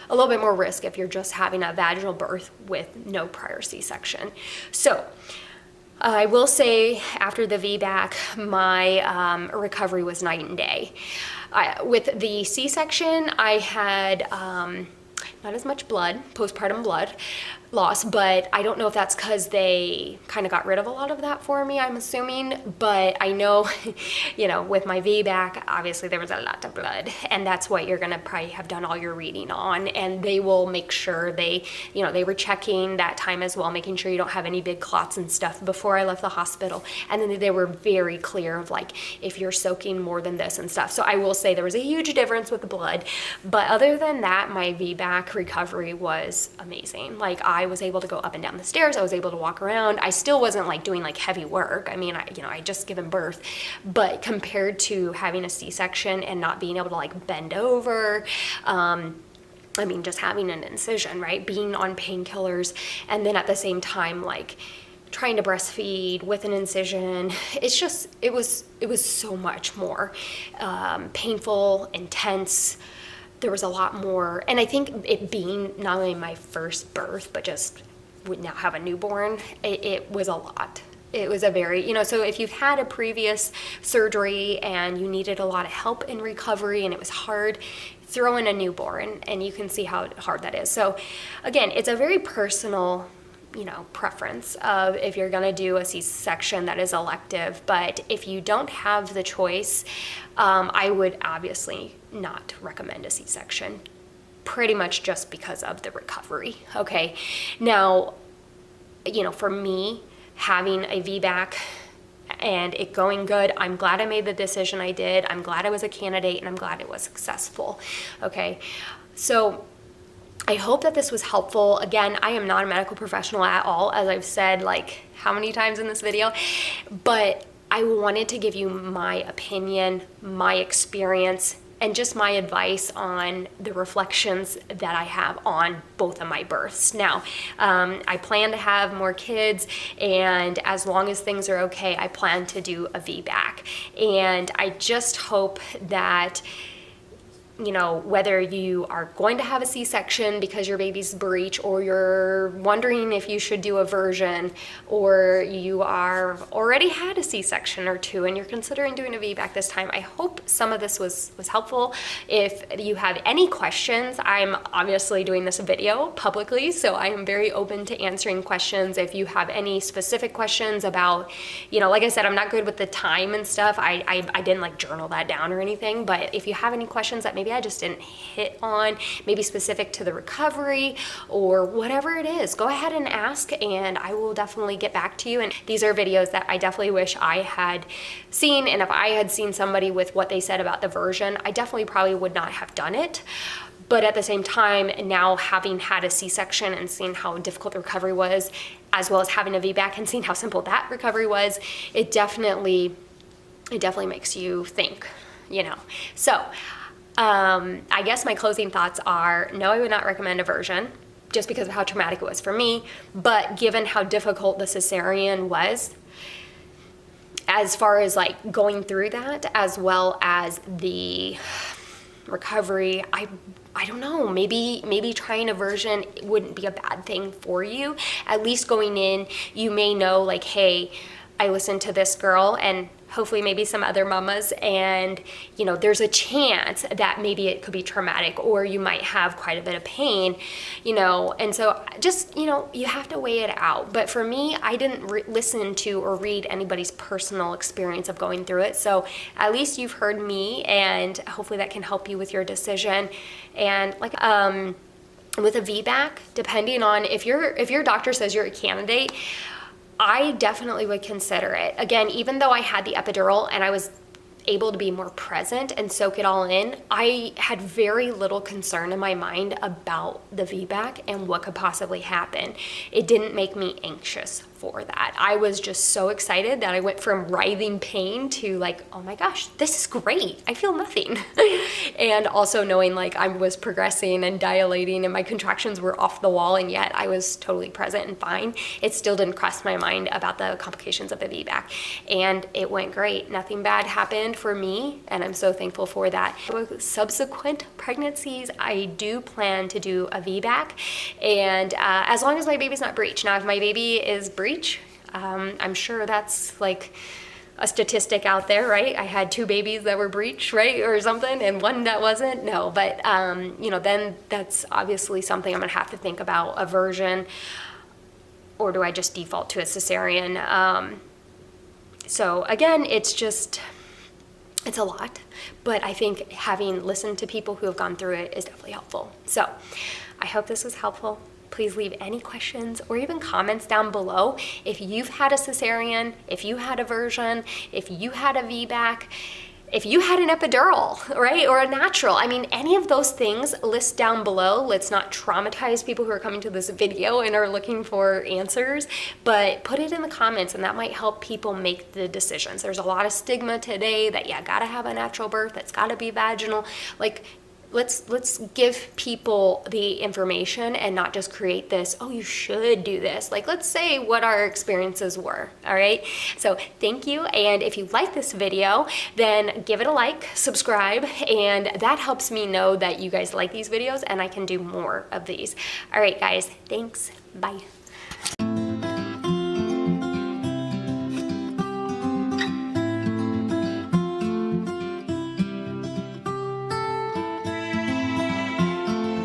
a little bit more risk if you're just having a vaginal birth with no prior C-section. So I will say after the VBAC, my recovery was night and day. With the C-section, I had not as much postpartum blood loss, but I don't know if that's because they kind of got rid of a lot of that for me, I'm assuming. But I know, with my VBAC, obviously there was a lot of blood, and that's what you're going to probably have done all your reading on. And they will make sure they were checking that time as well, making sure you don't have any big clots and stuff before I left the hospital. And then they were very clear of if you're soaking more than this and stuff. So I will say there was a huge difference with the blood. But other than that, my VBAC recovery was amazing. I was able to go up and down the stairs. I was able to walk around. I still wasn't doing heavy work. I mean, I just given birth, but compared to having a C-section and not being able to bend over, just having an incision, right? Being on painkillers, and then at the same time, trying to breastfeed with an incision. It was so much more painful, intense. There was a lot more, and I think it being not only my first birth, but just would now have a newborn, it was a lot. It was a very, so if you've had a previous surgery and you needed a lot of help in recovery and it was hard, throw in a newborn and you can see how hard that is. So again, it's a very personal preference of if you're going to do a C-section that is elective. But if you don't have the choice, I would obviously not recommend a C-section, pretty much just because of the recovery. Okay. Now, for me, having a VBAC and it going good, I'm glad I made the decision I did. I'm glad I was a candidate, and I'm glad it was successful. Okay. So I hope that this was helpful. Again, I am not a medical professional at all, as I've said how many times in this video, but I wanted to give you my opinion, my experience, and just my advice on the reflections that I have on both of my births. Now, I plan to have more kids, and as long as things are okay, I plan to do a VBAC. And I just hope that whether you are going to have a C-section because your baby's breech, or you're wondering if you should do a version, or you are already had a C-section or two and you're considering doing a VBAC this time, I hope some of this was helpful. If you have any questions, I'm obviously doing this video publicly, so I am very open to answering questions. If you have any specific questions about, like I said, I'm not good with the time and stuff. I didn't journal that down or anything, but if you have any questions that maybe I just didn't hit on, maybe specific to the recovery or whatever it is, go ahead and ask, and I will definitely get back to you. And these are videos that I definitely wish I had seen, and if I had seen somebody with what they said about the version, I definitely probably would not have done it. But at the same time, now having had a C-section and seeing how difficult the recovery was, as well as having a VBAC and seeing how simple that recovery was, it definitely makes you think, So I guess my closing thoughts are, no, I would not recommend aversion just because of how traumatic it was for me. But given how difficult the cesarean was, as far as like going through that, as well as the recovery, I don't know, maybe trying aversion wouldn't be a bad thing for you. At least going in, you may know like, hey, I listened to this girl and hopefully maybe some other mamas, and you know, there's a chance that maybe it could be traumatic, or you might have quite a bit of pain, you know, and so just, you know, you have to weigh it out. But for me, I didn't listen to or read anybody's personal experience of going through it, so at least you've heard me, and hopefully that can help you with your decision. And like with a VBAC, depending on if your doctor says you're a candidate, I definitely would consider it. Again, even though I had the epidural and I was able to be more present and soak it all in, I had very little concern in my mind about the VBAC and what could possibly happen. It didn't make me anxious for that. I was just so excited that I went from writhing pain to like, oh my gosh, this is great. I feel nothing. And also knowing like I was progressing and dilating and my contractions were off the wall, and yet I was totally present and fine. It still didn't cross my mind about the complications of the VBAC. And it went great. Nothing bad happened for me, and I'm so thankful for that. With subsequent pregnancies, I do plan to do a VBAC, and as long as my baby's not breech. Now, if my baby is breech, I'm sure that's like a statistic out there, right? I had 2 babies that were breech, right, or something, and 1 that wasn't. No, but you know, then that's obviously something I'm gonna have to think about, aversion, or do I just default to a cesarean? So again, it's a lot, but I think having listened to people who have gone through it is definitely helpful. So I hope this was helpful. Please leave any questions or even comments down below. If you've had a cesarean, if you had aversion, if you had a VBAC, if you had an epidural, right, or a natural. I mean, any of those things, list down below. Let's not traumatize people who are coming to this video and are looking for answers, but put it in the comments, and that might help people make the decisions. There's a lot of stigma today that, yeah, gotta have a natural birth, it's gotta be vaginal. Like, let's give people the information and not just create this, oh, you should do this. Like, let's say what our experiences were, all right? So thank you, and if you like this video, then give it a like, subscribe, and that helps me know that you guys like these videos and I can do more of these. All right, guys, thanks, bye.